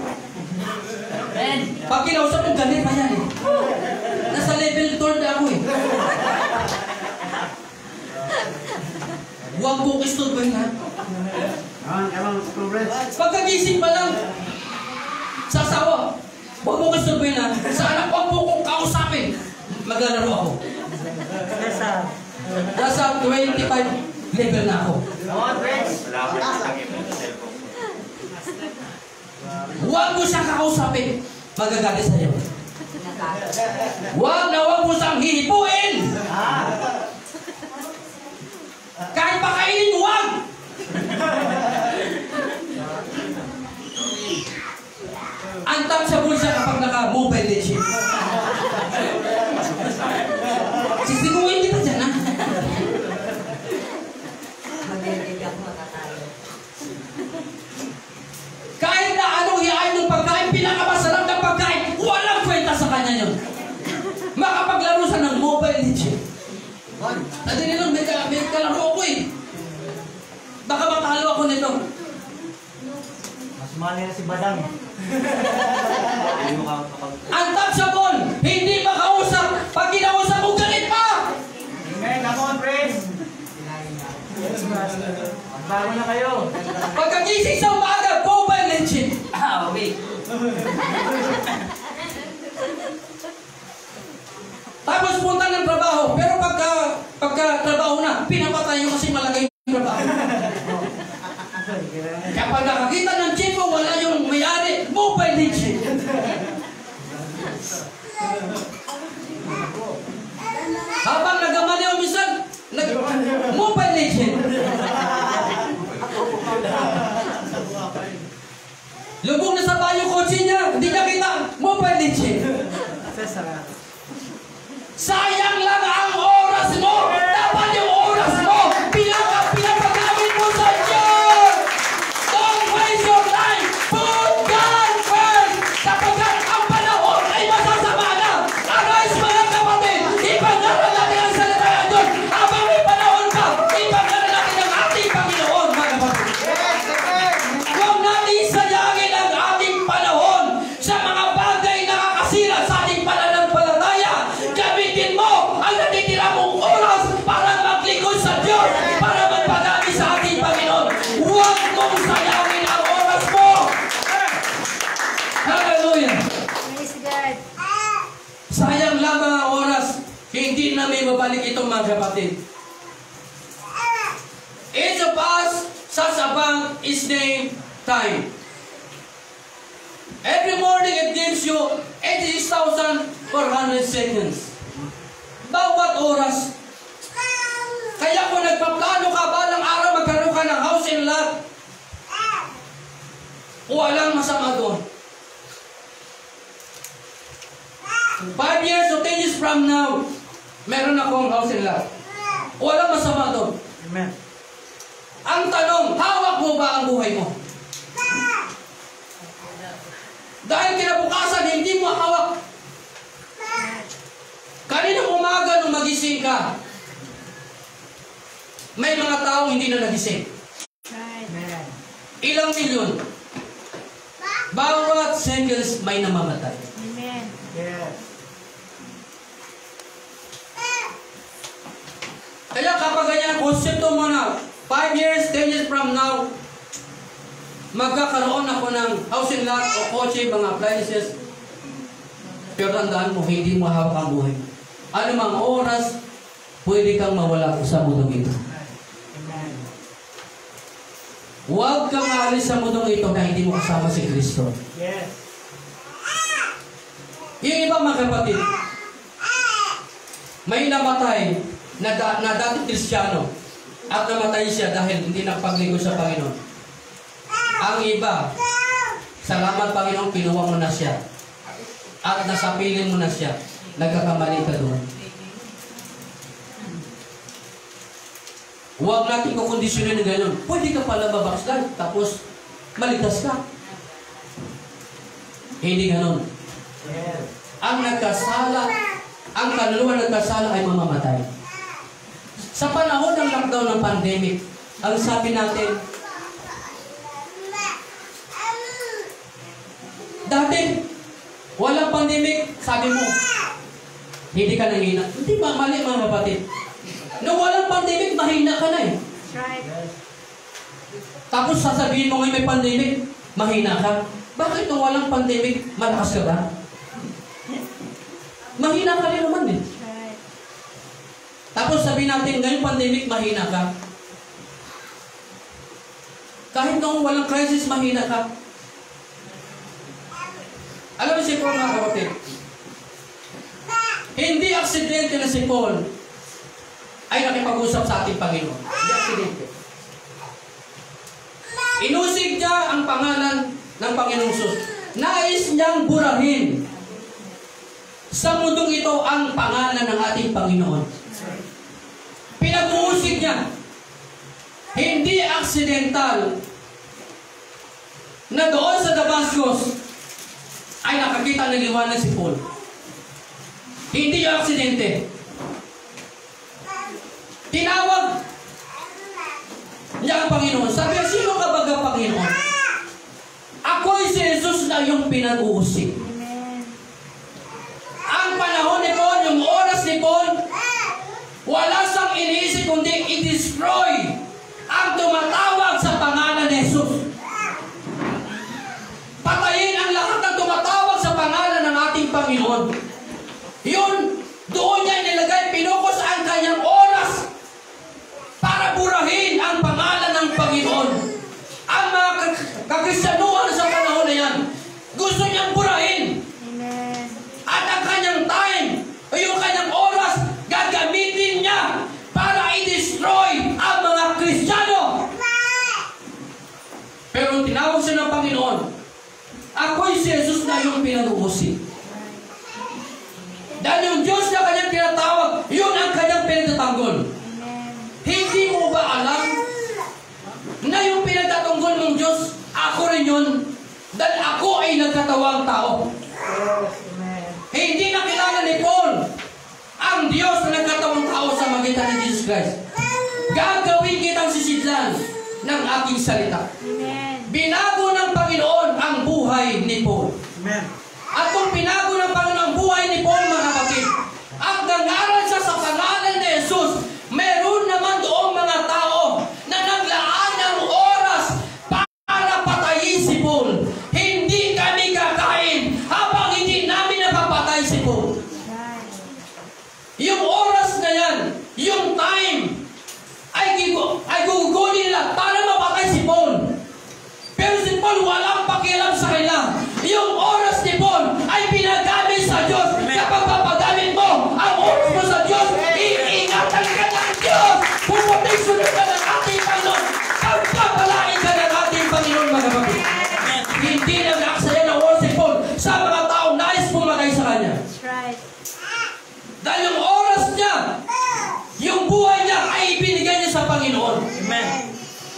Pag kinausap mo, galit pa yan eh. Nasa level 12 na ako eh. Huwag mo kisturban ha. Pagkagising pa lang, sa asawa, huwag mo kisturban ha. Sa anak, huwag mo kong kausapin. Maglalaro ako. Nasa 25 level na ako. Huwag mo siyang kakausapin. Magagalit sa'yo. Huwag mo siyang hihipuin. Kahit pakainin, huwag. Untouchable siya kapag naka-mobile legend. Sisiguin kita dyan, ha? Magiging ako makatayo. ako nito. Mas mali na si Badang. Untouchable! Hindi makausap! Pag kinausap mo, galit pa! Amen. Come on, friends. Bago na kayo. Pagkagising sa umaga, mobile legend. Wait. Tapos punta ng trabaho. Pero pagka trabaho na, pinapatay yung kasi malagay yung trabaho. Kapag nakakita ng chief mo, wala yung may-ari, mobile legend. Habang nagamali o minsan, mobile legend. Lubog na sa bayo kotse niya, hindi niya kita, mobile legend. Sayang lang ang oras mo! Dapat yung oras mo! Pinapagamit mo sa Diyos! Don't waste your time! Put God first! Sapagkat ang panahon ay masasama na! Arise mga kapatid! Ipag-aral natin ang salita ng Diyos! Habang may panahon pa, ipag-aral natin ang ating Panginoon, mga kapatid! Huwag natin sayangin ang ating panahon sa mga bagay na nakakasira sa ating pananampalataya. Gamitin mo ang natitira mong oras para maglingkod sa Diyos, para magpadami sa ating Panginoon. Huwag mong sayangin ang oras mo. Hallelujah. Praise God. Sayang lamang ang oras. Hindi na may mabalik ito, mga kapatid. Each of us, sasabang is named time. Every morning it gives you 86,400 seconds. Bawat oras. Kaya kung nagpaplano ka balang araw magkaroon ka ng house and lot, walang masama doon. 5 years or 10 years from now, meron akong house and lot. Walang masama doon. Amen. Ang tanong, hawak mo ba ang buhay mo? Dahil kinabukasan, hindi mo hawak. Kaninang umaga nung magising ka, may mga taong hindi na nagising. Amen. Ilang milyon? Bawat seconds may namamatay. Amen. Yes. Kaya kapag ganyan, konsepto mo na, 5 years, 10 years from now, magkakaroon ako ng house and lot o kotse, mga appliances. Pero tandaan mo, hindi mo hawak ang buhay. Ano mang oras, pwede kang mawala sa mundong ito. Amen. Huwag kang aalis sa mundong ito na hindi mo kasama si Kristo. Yes. Yung iba, mga kapatid, may namatay na dating Kristiyano at namatay siya dahil hindi nagpagligo sa Panginoon. Ang iba, salamat Panginoon, kinuha mo na siya. At nasapiling mo na siya. Nagkakamali ka doon. Huwag natin kukondisyonin na gano'n. Pwede ka pala mabaksdan, tapos maligtas ka. Hindi gano'n. Yes. Ang nagkasala, ang kaluluwa nagkasala ay mamamatay. Sa panahon ng lockdown ng pandemic, ang sabi natin, dati, walang pandemic, sabi mo, hindi ka nangina. Hindi ba mali, mga kapatid? Nung walang pandemic, mahina ka na eh. That's right. Yes. Tapos sasabihin mo ngayon may pandemic, mahina ka. Bakit nung walang pandemic, malakas ka ba? Mahina ka rin naman eh. That's right. Tapos sabihin natin, ngayong pandemic, mahina ka. Kahit nung walang crisis, mahina ka. Alam mo si Paul, mga kapatid, hindi aksidente na si Paul ay nakipag-usap sa ating Panginoon. Hindi aksidente. Inusig niya ang pangalan ng Panginoong Jesus. Nais niyang burahin sa mundong ito ang pangalan ng ating Panginoon. Pinag-uusig niya. Hindi aksidental na doon sa Damascus ay nakakita ng liwanag si Paul. Hindi yung aksidente. Tinawag niya ang Panginoon. Sabi niya, sino Panginoon. Ako'y si Jesus na iyong pinag-uusig. Amen. Ang panahon ni Paul, yung oras ni Paul, wala siyang iniisip kundi i-destroy ang tumatawag sa pangalan ni Jesus. Patayin ang lahat ng tumatawag sa pangalan ng ating Panginoon. Yun, doon niya nilagay, pinukos ang kanyang oras para burahin ang pangalan ng Panginoon. Ang mga kakristyanuhan sa panahon na yan, gusto niyang burahin. Amen. At ang kanyang time, o yung kanyang oras, gagamitin niya para i-destroy ang mga Kristiyano. Pero tinawag siya ng Panginoon, ako'y si Jesus na iyong pinag-uusig. Dahil yung Diyos na kanyang tinatawag, yun ang kanyang pinagtatanggol. Amen. Hindi mo ba alam na yung pinagtatanggol mong Diyos, ako rin yun, dahil ako ay nagkatawang tao. Yes, amen. Hindi nakilala ni Paul ang Diyos na nagkatawang tao sa magitan ni Jesus Christ. Gagawin kitang sisidlan ng aking salita. Amen. Binago ng Panginoon ang buhay ni Paul. Amen. At kung binago ng Panginoon ang buhay ni Paul, mga kapatid, at nangaral siya sa pangalan ni Jesus, meron naman doong mga tao na naglaan ng oras para patayin si Paul. Hindi kami kakain habang hindi namin napapatay si Paul. Right. Yung oras na yan, yung time, ay gugugunin nila para mapatay si Paul. Pero si Paul walang pakialam sa kanila. Yung oras ni Paul ay pinagamit sa Diyos. Kapag papagamit mo ang oras mo sa Diyos, iingatan ka ng Diyos. Puproteksyonan ka ng ating Panginoon. Pagpapalain ka ng ating Panginoon, mga kapatid. Hindi nag-aaksaya ng oras ni Paul sa mga taong nais pumatay sa kanya. That's right. Dahil yung oras niya, yung buhay niya ay ibinigay niya sa Panginoon. Amen.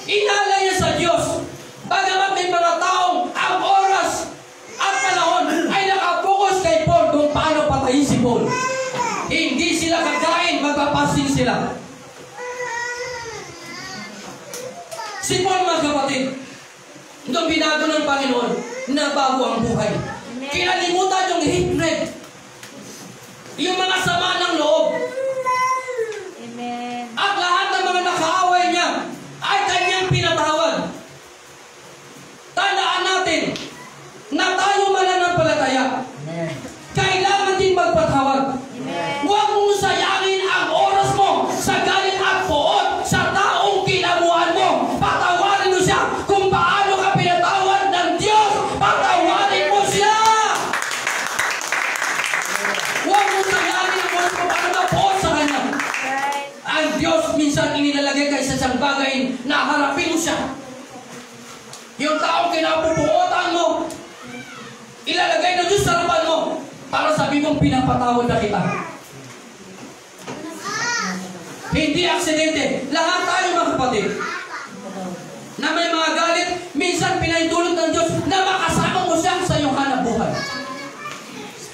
Inalay niya sa Diyos. Bagamat may mga taong ang oras at panahon ay nakapokus kay Paul kung paano patayin si Paul. Hindi sila kakain, magpapasing sila. Si Paul, mga kapatid, nung binago ng Panginoon, nabago ang buhay. Kinalimutan yung hatred, yung mga sama ng loob, Amen. at lahat ng mga nakaaway niya ay kanyang pinatawad. Tandaan natin na tayo mananampalataya, Amen. kailangan din magpatawad. Amen. Huwag mong sayangin ang oras mo sa galit at poot sa taong kinabuhan mo. Patawarin mo siya. Kung paano ka pinatawad ng Diyos, patawarin mo siya. Huwag mong sayangin ang oras mo para mapoot sa Kanya. Right. Ang Diyos minsan inilalagay ka sa isang bagay na harapin mo siya. Yung taong kinapupuotan mo, ilalagay ng Diyos sa harapan mo para sabi mong pinapatawad na kita. Hindi aksidente. Lahat tayo, mga kapatid, na may mga galit, minsan pinahintulot ng Diyos na makasama mo siya sa iyong hanap buhay.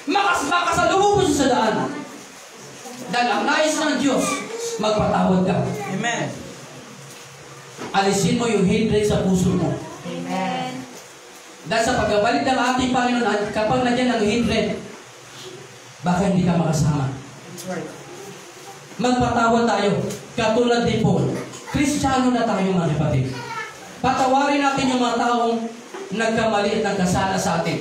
Makasalubong mo siya sa daan. Dahil ang nais ng Diyos, magpatawad ka. Amen. Alisin mo yung hatred sa puso mo. Amen. Dahil sa pagbabalik ng ating Panginoon, at kapag nandiyan ang hatred, baka hindi ka makasama. That's right. Magpatawad tayo, katulad ni Paul. Kristiyano na tayo, mga kapatid. Patawarin natin yung mga taong nagkamali at nagkasala sa atin.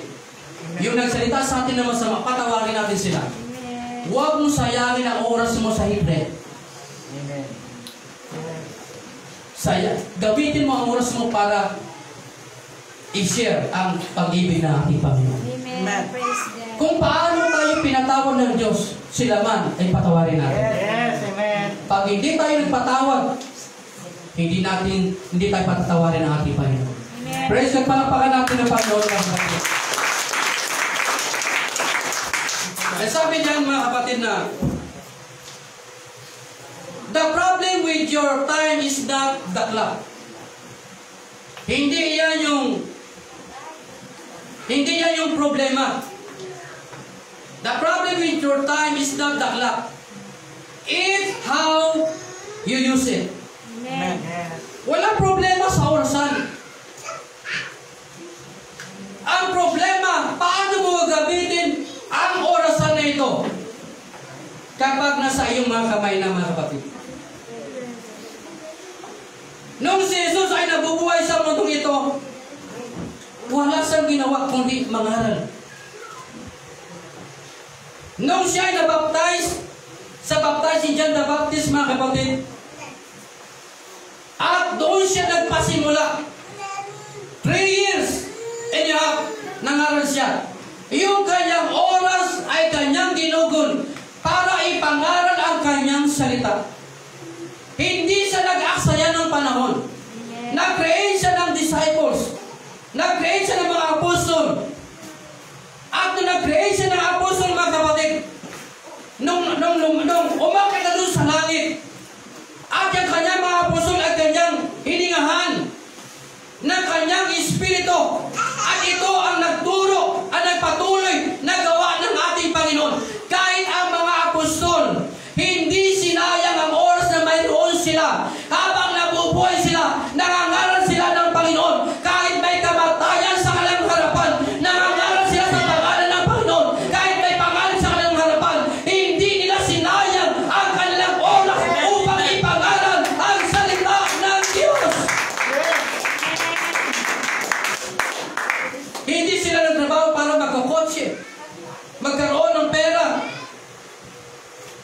Yung nagsalita sa atin na masama, patawarin natin sila. Amen. Huwag mo sayangin ang oras mo sa hatred. Amen. Gamitin mo ang oras mo para i-share ang pag-ibig ng ating Panginoon. Amen. Praise God. Kung paano tayo pinatawad ng Diyos, sila man ay patawarin natin. Yes, amen. Pag hindi tayo nagpatawad, hindi tayo patatawarin ng ating Panginoon. Amen. Praise God, palakpakan natin ang Panginoon, mga kapatid. Ay sabi niyan, mga kapatid, na the problem with your time is not the clock. Hindi yan yung problema. The problem with your time is not the clock. It's how you use it. Amen. Amen. Walang problema sa orasan. kapag nasa iyong mga kamay na, mga kapatid. Nung si Jesus ay nabubuhay sa mundong ito, wala siyang ginawa kundi mangaral. Nung siya ay nabaptize, sa baptize si John the Baptist, mga kapatid, at doon siya nagpasimula. 3 years and a half, nangaral siya. Yung kanyang oras ay kanyang ginugol para ipangaral ang kanyang salita. Hindi siya nag-aksaya ng panahon. Nag-create siya ng disciples. Nag-create siya ng mga apostol. At nung nag-create siya ng apostol, mga kapatid, nung umakit na doon sa langit, at yung kanyang mga apostol at kanyang hiningahan ng kanyang espiritu, at ito ang nagturo, ang nagpatuloy na gawa ng ating Panginoon. Kahit ang mga apostol, hindi sinayang ang oras na mayroon sila. Habang nabubuhay sila, nangangaral sila ng Panginoon. Kahit may kamatayan sa kanilang harapan, nangangaral sila sa pangalan ng Panginoon. Kahit may pangalan sa kanilang harapan, hindi nila sinayang ang kanilang oras upang ipangaral ang salita ng Diyos. Hindi sila nagtrabaho para magkakotse, magkaroon ng pera.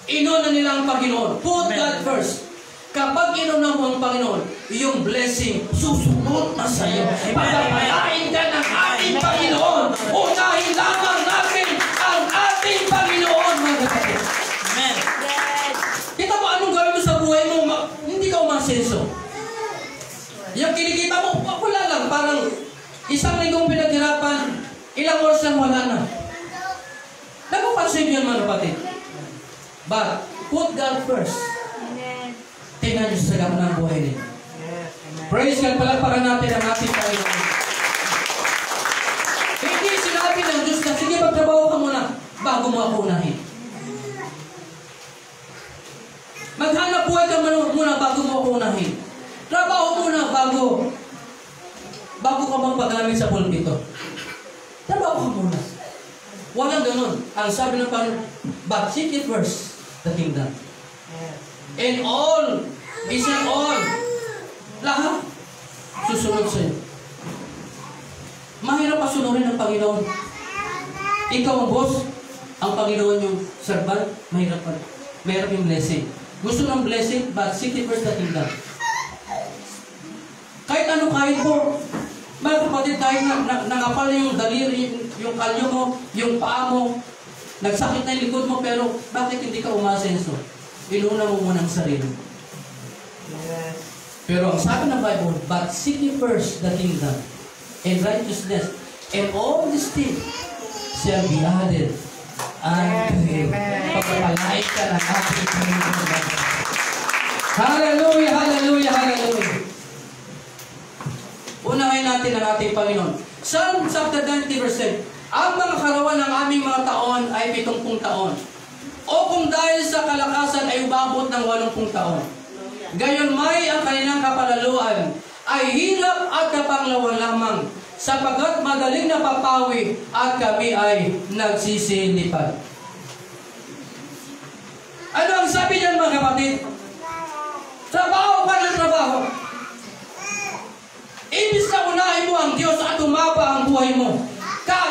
Inuna nila ang Panginoon. Put God first. Kapag inuna mo ang Panginoon, yung blessing susunod na sa iyo. Pagpapalain ka ng ating Panginoon. Unahin lamang natin ang ating Panginoon, mga kapatid. Amen. Kita mo anong gawin mo sa buhay mo, hindi ka umasenso. Yung kinikita mo, wala lang. Parang isang linggong pinaghirapan, ilang oras lang wala na. Nagpapansin yun, mga kapatid. But, put God first. Amen. Tingnan niyo sa gama ng buhay niyo. Yes. Amen. Praise God, palagpakan natin ang ating Panginoon. Hindi sinabi ng Diyos na, sige, magtrabaho ka muna bago mo ako unahin. Maghanap buhay ka muna bago mo ako unahin. Trabaho muna bago ka magpagamit sa pulpito. Trabaho ka muna. Walang ganun. Ang sabi ng Panginoon, but seek it first, the kingdom. Yes. And all, isang all, lahat, susunod sa iyo. Mahirap pasunurin ng Panginoon. Ikaw ang boss, ang Panginoon yung servant, mahirap pa. Mahirap yung blessing. Gusto ng blessing, but seek it first, the kingdom. Kahit ano, kahit mo, mga kapatid, kahit nangapal yung daliri, yung kalyo mo, yung paa mo, nagsakit na yung likod mo, pero bakit hindi ka umasenso? Inuna mo muna ang sarili. Yes. Pero ang sabi ng Bible, but seek ye first the kingdom and righteousness, and all these things shall be added unto you. Pagpapalain ka ng ating Panginoon. Hallelujah, hallelujah, hallelujah. Unahin natin ang ating Panginoon. Psalm chapter 90 verse 10. Ang mga karawan ng aming mga taon ay 70 taon. O kung dahil sa kalakasan ay umabot ng 80 taon. Gayon may ang kanilang kapalaluan ay hirap at kapanglawan lamang, sapagkat madaling napapawi at kami ay nagsisilipad. Ano ang sabi niyan, mga kapatid? Trabaho ka ng trabaho. Ibig na unahin mo ang Diyos at umaba ang buhay mo.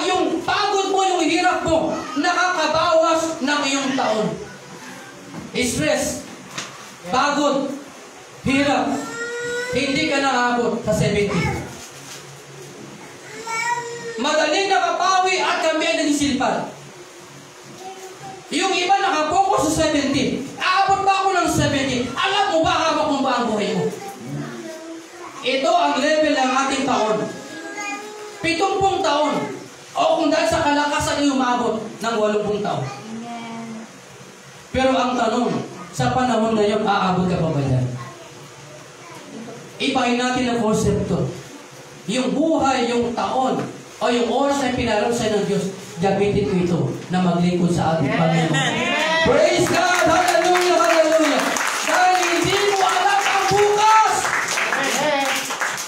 Yung pagod mo, yung hirap mo, nakakabawas ng iyong taon. Stress, pagod, hirap, hindi ka naabot sa 70. Madaling nakapawi at kami ay nagsisilipad. Yung iba nakapokus sa 70. Aabot ba ako ng 70? Alam mo ba habang kung ba ang buhay mo? Ito ang level ng ating taon. 70 taon. O kung dahil sa kalakasan ay umabot ng 80 taon. Amen. Pero ang tanong, sa panahon ngayon, aabot ka pa ba dyan? Ipahin natin ang konsepto. Yung buhay, yung taon, o yung oras na pinaraw sa'yo ng Diyos, gamitin ko ito na maglingkod sa ating Panginoon. Praise God! Hallelujah! Hallelujah! Dahil hindi mo alam ang bukas!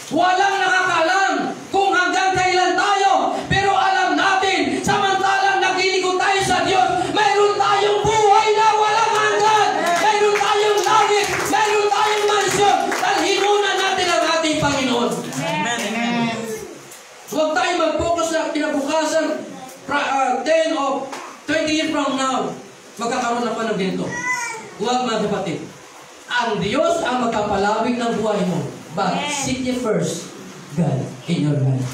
Walang nakakaalam kung hanggang kailan tayo, pero alam natin, samantalang naglilingkod tayo sa Diyos, mayroon tayong buhay na walang Huwag tayo mag-focus na kinabukasan 10 o 20 years from now. Magkakaroon na pa ng ganito. Huwag mga kapatid. Ang Diyos ang magpapalawig ng buhay mo. But seek ye first God in your life.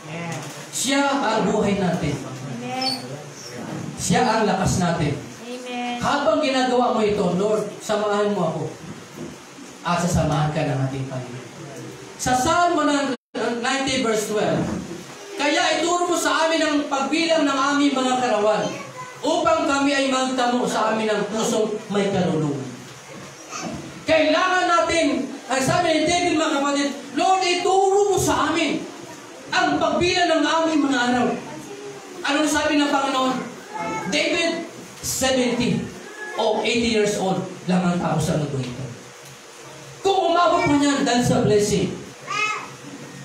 Yes. Siya ang buhay natin. Amen. Siya ang lakas natin. Amen. Habang ginagawa mo ito, Lord, samahan mo ako. At sasamahan ka ng ating Panginoon. Sa Salmo ng 90 verse 12, kaya ituro mo sa amin ang pagbilang ng aming mga karawan upang kami ay magtamo sa amin ng pusong may kaluluwa. Kailangan natin, ang sabi ni David mga kapatid, Lord, ituro mo sa amin ang pagbilang ng aming mga araw. Anong sabi ng Panginoon? David, 70 o 80 years old lang ang tao sa mundo ito. Kung umabot mo niyan dahil sa blessing.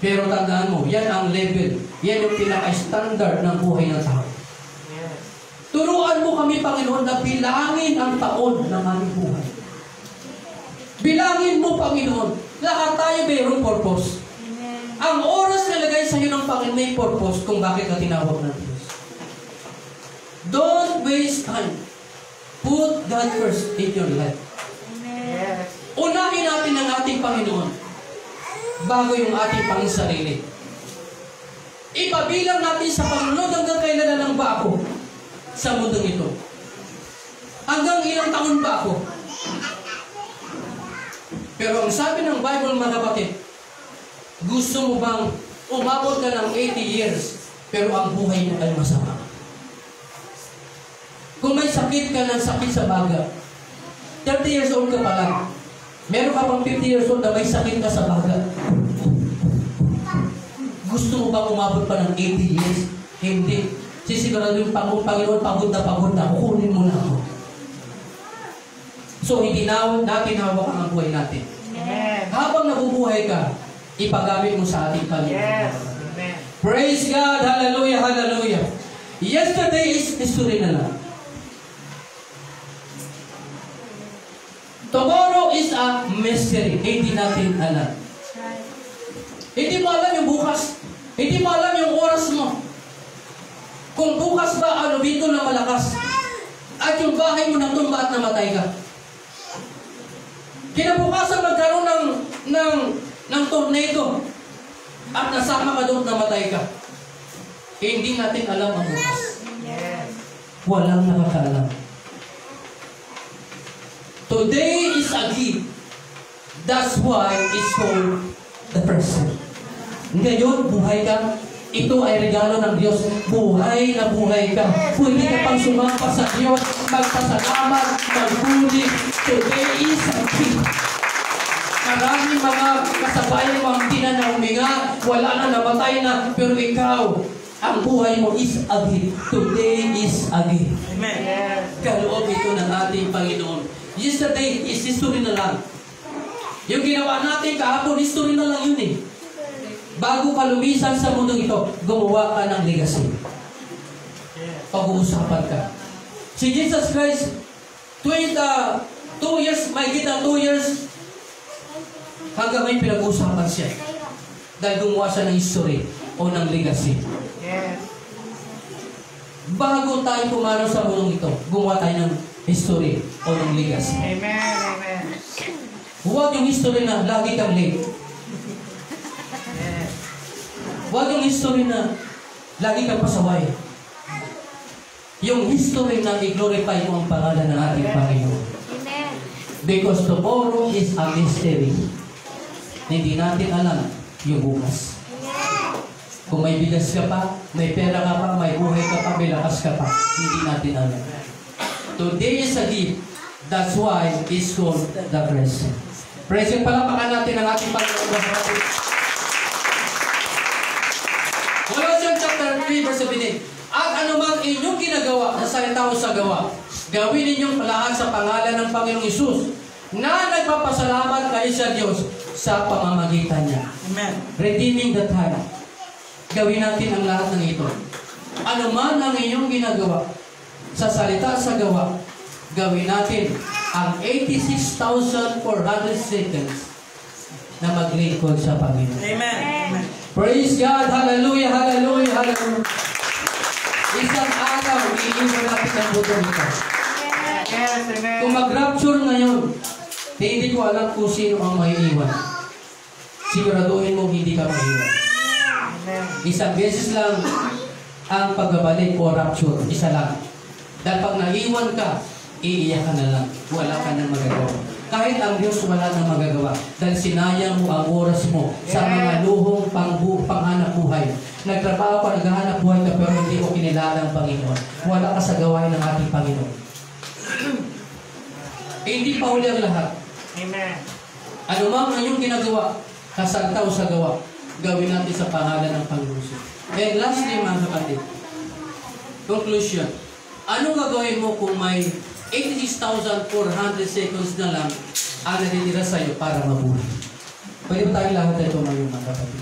Pero tandaan mo, yan ang level. Yan yung pinaka-standard ng buhay ng tao. Yes. Turuan mo kami, Panginoon, na bilangin ang taon ng aming buhay. Bilangin mo, Panginoon. Lahat tayo mayroong purpose. Amen. Ang oras na lagay sa iyo ng Panginoon may purpose kung bakit ka tinawag ng Diyos. Don't waste time. Put God first in your life. Amen. Yes. Unahin natin ang ating Panginoon bago yung ating pangsarili. Ipabilang natin sa Panginoon hanggang kailan na lang ba ako sa mundong ito? Hanggang ilang taon ba ako? Pero ang sabi ng Bible mga kapatid, gusto mo bang umabot ka ng 80 years pero ang buhay mo ay masama? Kung may sakit ka ng sakit sa baga, 30 years old ka pa lang, meron ka pang 50 years old na may sakit ka sa baga. Gusto mo bang umabot pa ng 80 years? Hindi. Sisigurado yung Panginoon, pagod na, kukunin mo na ako. So, hindi natin hawak ang buhay natin. Amen. Habang nabubuhay ka, ipagamit mo sa ating Panginoon. Yes. Amen. Praise God! Hallelujah! Hallelujah! Yesterday is history na lang. Tomorrow is a mystery. Hindi natin alam. That's right. Hindi mo alam yung bukas. Hindi mo alam yung oras mo. Kung bukas ba, alubito na malakas. At yung bahay mo natumba at namatay ka. Kinabukasan magkaroon ng tornado. At nasama ka doon, namatay ka. Hindi natin alam ang bukas. Yes. Walang nakakaalam. Today is a gift. That's why it's called the present. Ngayon, buhay ka. Ito ay regalo ng Diyos. Buhay na buhay ka. Pwede ka pang sumampa sa Diyos, magpasalamat, magpuli. Today is a gift. Maraming mga kasabayan mo ang tinan na huminga, wala na, namatay na, pero ikaw, ang buhay mo is a gift. Today is a gift. Amen. Yes. Kaloob ito ng ating Panginoon. Yesterday is history na lang. Yung ginawa natin kahapon, history na lang yun eh. Bago ka lumisan sa mundong ito, gumawa ka ng legacy. Yes. Pag-uusapan ka. Si Jesus Christ, 2 years, may kita 2 years, hanggang may pinag-uusapan siya. Dahil gumawa siya ng history o ng legacy. Yes. Bago tayo pumanaw sa mundong ito, gumawa tayo ng history o ng legacy. Amen. Amen. Huwag yung history na lagi kang late. Yes. Huwag yung history na lagi kang pasaway. Yung history na i-glorify mo ang pangalan ng ating Panginoon. Amen. Because tomorrow is a mystery. Hindi natin alam yung bukas. Kung may bigas ka pa, may pera ka pa, may buhay ka pa, may lakas ka pa, hindi natin alam. Today is a gift. That's why it's called the present. Present, palapakan natin ang ating Panginoon. Colossians chapter 3 verse 17. At anumang inyong ginagawa na salita o sa gawa, gawin ninyong lahat sa pangalan ng Panginoong Hesus na nagpapasalamat kayo sa Diyos sa pamamagitan niya. Amen. Redeeming the time. Gawin natin ang lahat ng ito. Ano man ang inyong ginagawa sa salita sa gawa, gawin natin ang 86,400 seconds na maglingkod sa Panginoon. Amen. Amen. Praise God. Hallelujah, hallelujah, hallelujah. Isang araw, iiwan natin ang buto nito. Yes, amen. Kung mag-rapture ngayon, hindi ko alam kung sino ang maiiwan. Siguraduhin mo hindi ka maiiwan. Amen. Isang beses lang ang pagbabalik o rapture. Isa lang. Dahil pag naiwan ka, iiyak ka na lang. Wala ka nang magagawa. Kahit ang Diyos wala nang magagawa. Dahil sinayang mo ang oras mo sa mga luhong panghanap buhay. Nagtrabaho ka, naghahanap buhay ka, pero hindi mo kinilala ang Panginoon. Wala ka sa gawain ng ating Panginoon. Hindi pa huli ang lahat. Amen. Ano mang ang iyong ginagawa, kasantaw sa gawa, gawin natin sa pangalan ng Panginoon. And lastly, mga kapatid, conclusion. Ano gagawin mo kung may 86,400 seconds na lang ang natitira sa iyo para mabuhay? Pwede ba tayong lahat ito ngayon, mga kapatid?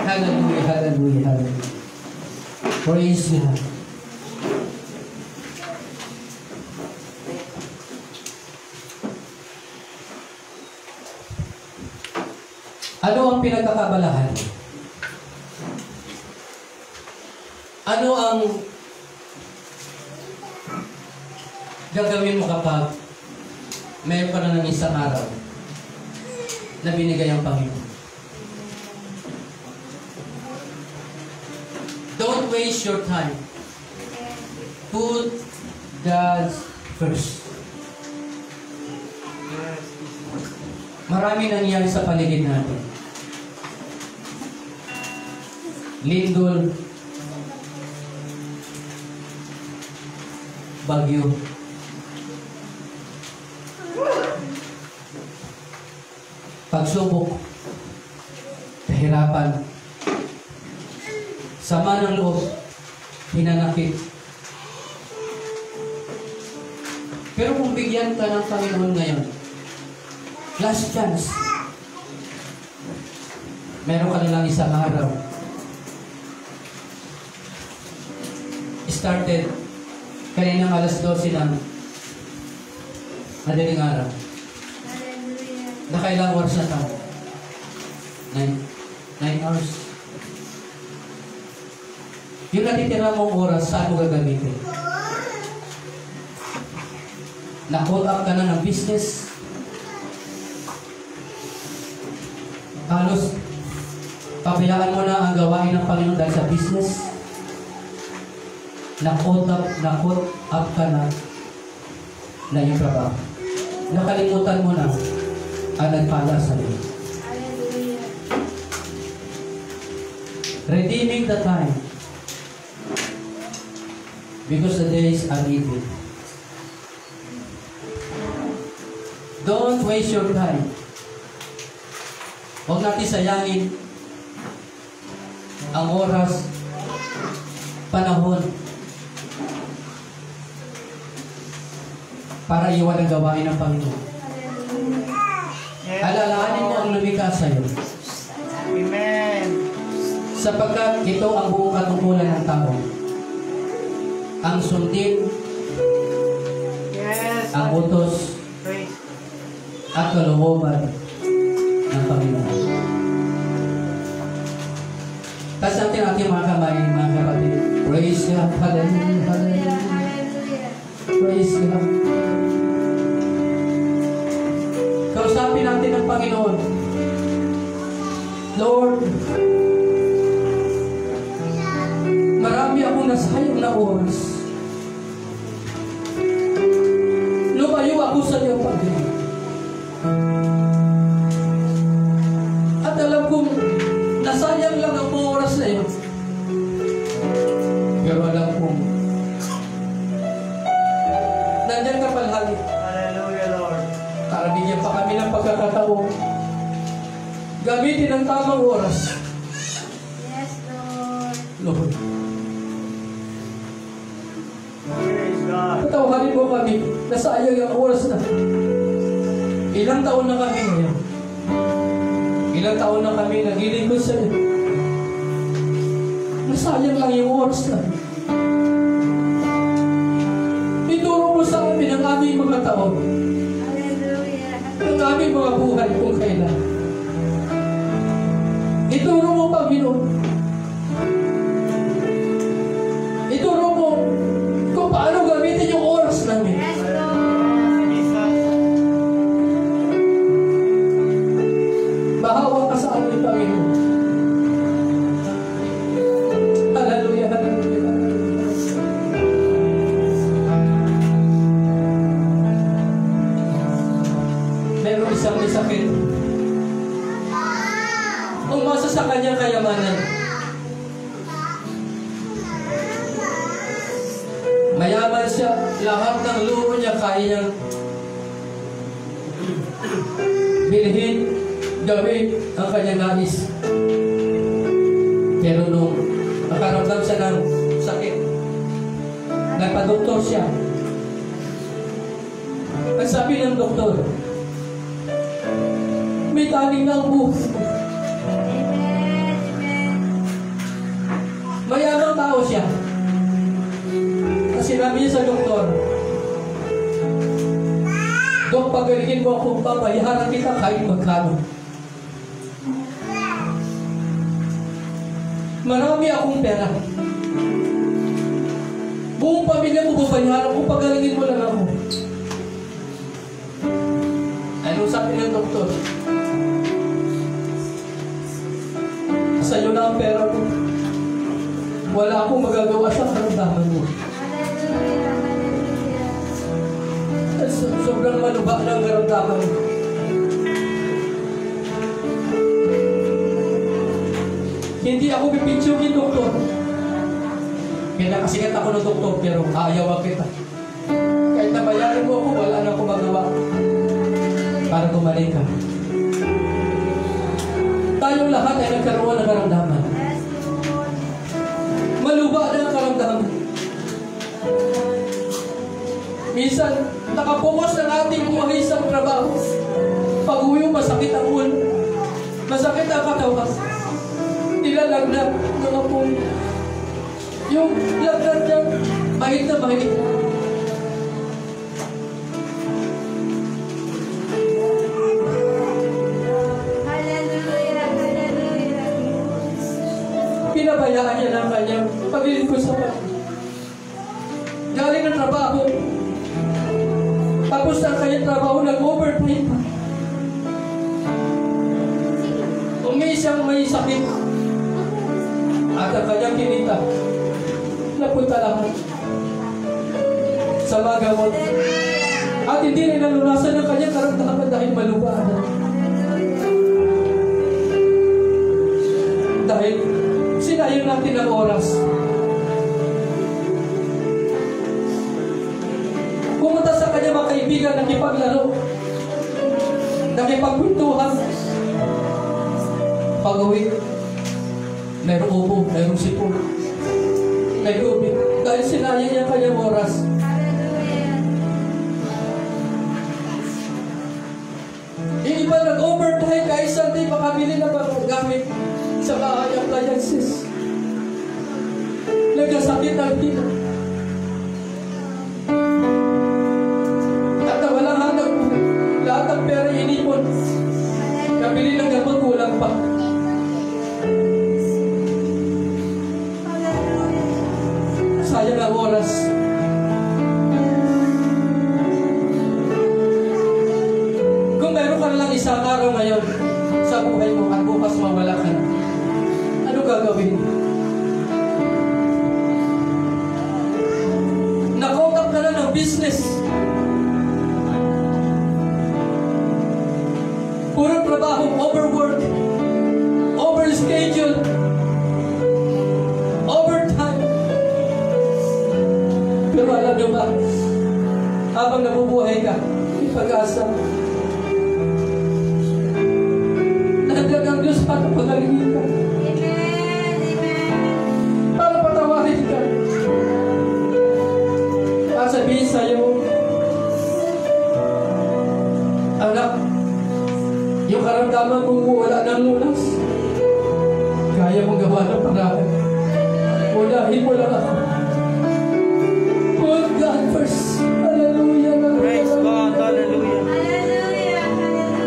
Hallelujah, hallelujah, hallelujah. Praise God. Ano ang pinagkakabalahan? Ano ang gagawin mo kapag mayroon ka na ng isang araw na binigay ang Panginoon? Don't waste your time. Put God first. Yes. Marami nangyari sa paligid natin. Lindol, bagyo, pagsubok, kahirapan, sama ng loob, hinanakit. Pero kung bigyan ka ng Panginoon ngayon, last chance, meron ka nilang isang araw. Started kaninang alas 12 ng madaling araw. Nakailang oras na tayo? 9 hours. Yung natitira mong oras, saan mo gagamitin? Na-hold up ka na ng business. Halos pabayaan mo na ang gawain ng Panginoon dahil sa business. Na-hold up ka na yung trabaho. Nakalimutan mo na ang nagpala sa iyo. Redeeming the time because the days are evil. Don't waste your time. Huwag natin sayangin ang oras, panahon, para iwan ang gawain ng Panginoon. Yes. Alalahanin mo ang lumikha sa iyo. Amen. Sapagkat ito ang buong katungkulan ng tao. Ang sundin, Yes. ang utos, Praise. at kalooban ng Panginoon. Tapos natin ating mga kamay, mga kapatid. Praise God. Hallelujah. Hallelujah. Praise God. Kausapin natin ang Panginoon. Lord, marami akong nasayang na oras. Lumayo ako sa iyo, Panginoon. At alam kong nasayang lang ang mga oras na iyo. Pero alam kong nandiyan ka palagi Hallelujah, Lord. para bigyan pa kami ng pagkakataon. Gamitin ang tamang oras. Yes, Lord. Lord, Praise God. patawarin mo kami na sayang ang oras na. Ilang taon na kami ngayon. Ilang taon na kami naglilingkod sa iyo. Nasayang lang yung oras na. Ituro mo sa amin ang aming mga taon. Hallelujah. Ang sa aming mga buhay kung kailan. Ituro mo, Panginoon. Ituro mo kung paano gamitin yung oras namin. Yes, Lord. Jesus. Bahawa ka sa amin, Panginoon. Hallelujah, hallelujah, hallelujah. Meron isang may sakit. Umasa sa kanyang kayamanan. Mayaman siya, lahat ng luho niya kaya niyang bilhin, gawin ang kanyang nais. Pero nung nakaramdam siya ng sakit, nagpa-doktor siya. Ang sabi ng doktor, may taning na ang buhay mo. Mayamang tao siya. Kasi sinabi niya sa doktor, Dok, pagalingin mo akong babayaran kita kahit magkano. Marami akong pera. Buong pamilya mo babayaran kung pagalingin mo lang ako. Anong sabi ng doktor? Sa'yo na ang pera mo. Wala akong magagawa sa karamdaman mo. Sobrang maluba ng karamdaman mo. Hindi ako pipitsugin, doktor. Pinakasikat ako ng doktor, pero ayaw kita. Kahit nabayaran mo ako, wala na akong magawa para gumaling ka. Tayong lahat ay nagkaroon ng karamdaman. Maluba na ang karamdaman. Minsan, nakapokus ng ating buhay sa trabaho. Pag-uwi mo, masakit ang ulo. Masakit ang katawan. Nilalagnat ng apoy. Yung lagnat niya, mahit na mahit. Pinabayaan niya ng kanyang paglilingkod sa Panginoon. Galing ng trabaho. Tapos ang kanyang trabaho, nag-overtime pa. Kung may isang may sakit, at ang kanyang kinita, napunta lahat sa mga gamot. At hindi rin nalunasan ng kanyang karamdaman dahil malubaan. Dahil sinayang natin ang oras. Pumunta sa kanya mga kaibigan, nakipaglaro, nakipagkwentuhan. Pag-uwi, mayroong upo, mayroong sipon, may tubig. Dahil sinayang niya kanyang oras. Yung iba nag-overtime kahit saan di makabili na gamit sa bahay appliances. Nagkasakit ang tino. At walang hanap po. Lahat ng pera inipon. Kabili ng gamot, kulang pa. Sayang ang oras. Kung meron ka lang isang araw ngayon sa buhay mo at bukas mawala ka na, ano gagawin? Nakontakt ka na ng business. Puro trabaho, overwork, overschedule, overtime. Pero alam nyo ba, habang nabubuhay ka, may pag-asa. Nandiyan ang Diyos para pagalingin ka. Amen. Amen. Para patawarin ka. Para sabihin sa'yo, anak, yung karamdaman mong wala ng lunas, kaya mong gawa ng paraan. Unahin mo lang ako. Put God first. Hallelujah. Praise God. Hallelujah. Hallelujah. Hallelujah.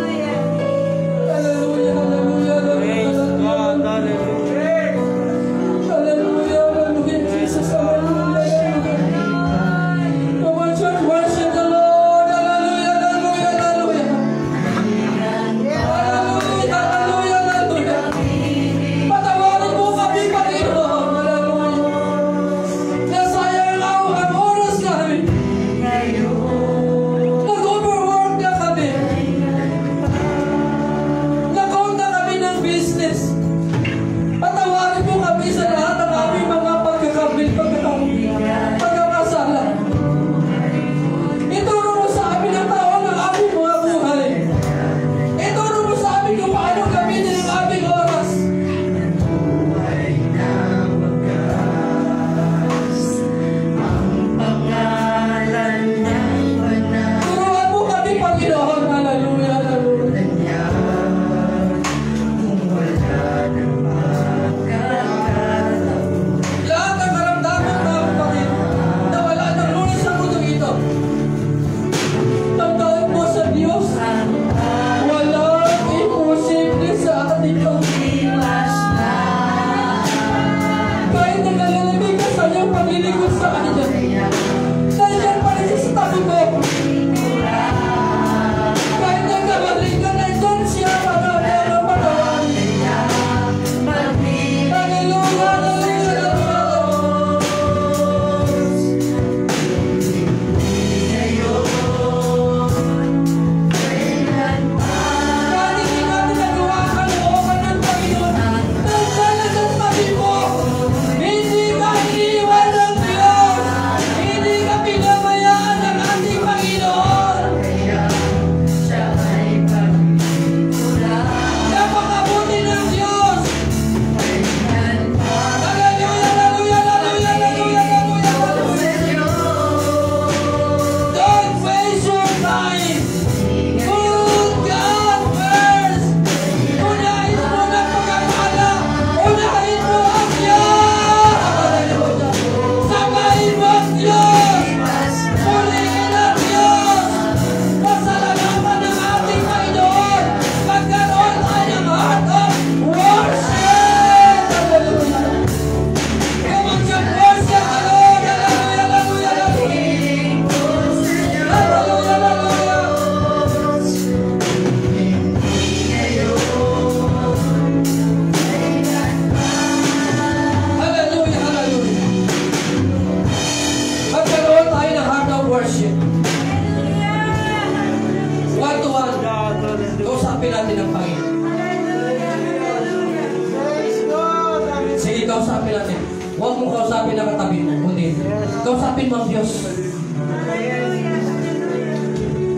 Kausapin mo ang Diyos.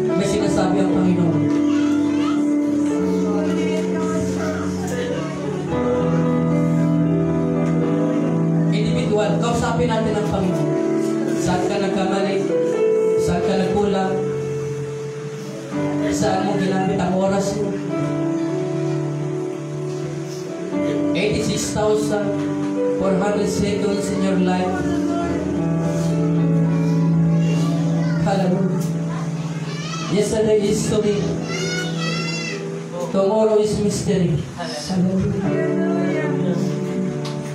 May sinasabi ang Panginoon. Individual, kausapin natin ang Panginoon. Saan ka nagkamali? Saan ka nagkulang? Saan mo ginamit ang oras mo? 86,400 seconds in your life. Hallelujah. Yesterday is history. Tomorrow is mystery. Hallelujah.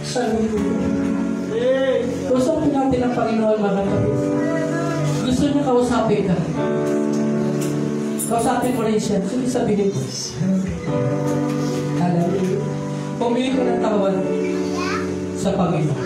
Hallelujah. Kausapin natin ang Panginoon, mga kapatid. Gusto niya kausapin ka. Kausapin mo rin siya. Sige, sabihin ko. Hallelujah. Pumili ka ng tawad sa Panginoon.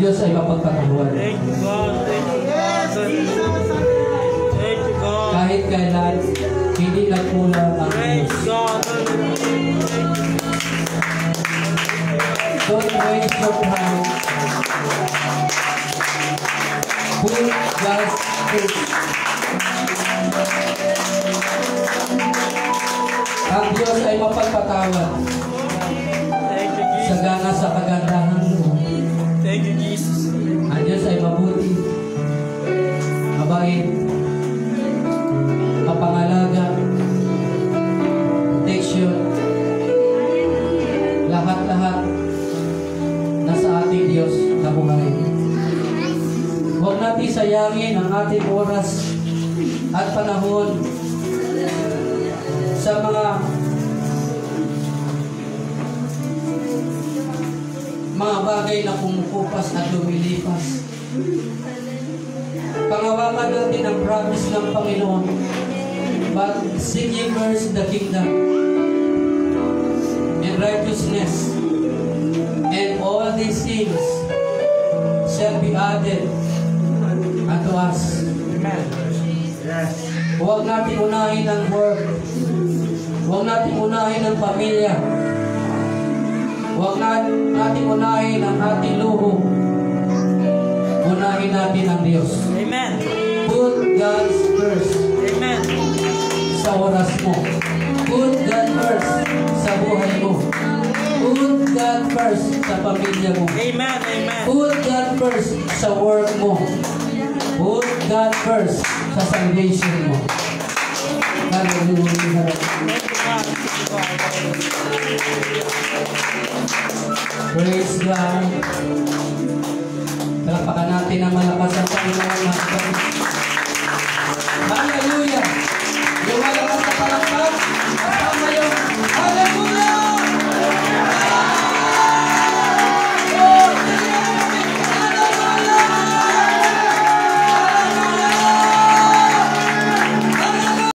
Diyos ay mapagpatawaran. Thank you, God. Thank you, God. Thank you, God. Kahit kailan, hindi nagkulang ang Praise Diyos. God. Don't waste your time. Put God's first. Ang Diyos ay mapagpatawad. Thank you, Jesus. Sagana sa kagandahan mo. Thank you, Jesus. Ang Diyos ay mabuti, mabait, mapangalaga, protection, lahat-lahat nasa ating Diyos na buhay. Huwag natin sayangin ang ating oras at panahon sa mga bagay na kumukupas at lumilipas. Pangawakan natin ang promise ng Panginoon. But seek ye first the kingdom and righteousness, and all these things shall be added unto us. Amen. Yes. Huwag natin unahin ang work. Huwag natin unahin ang pamilya. Huwag natin unahin ang ating luho. Unahin natin ang Diyos. Amen. Put God first Amen. sa oras mo. Put God first sa buhay mo. Put God first sa pamilya mo. Amen. Amen. Put God first sa work mo. Put God first sa salvation mo. Hallelujah. Thank you, God. Thank you, God. Praise God. Palakpakan natin ang malakas ang Panginoon.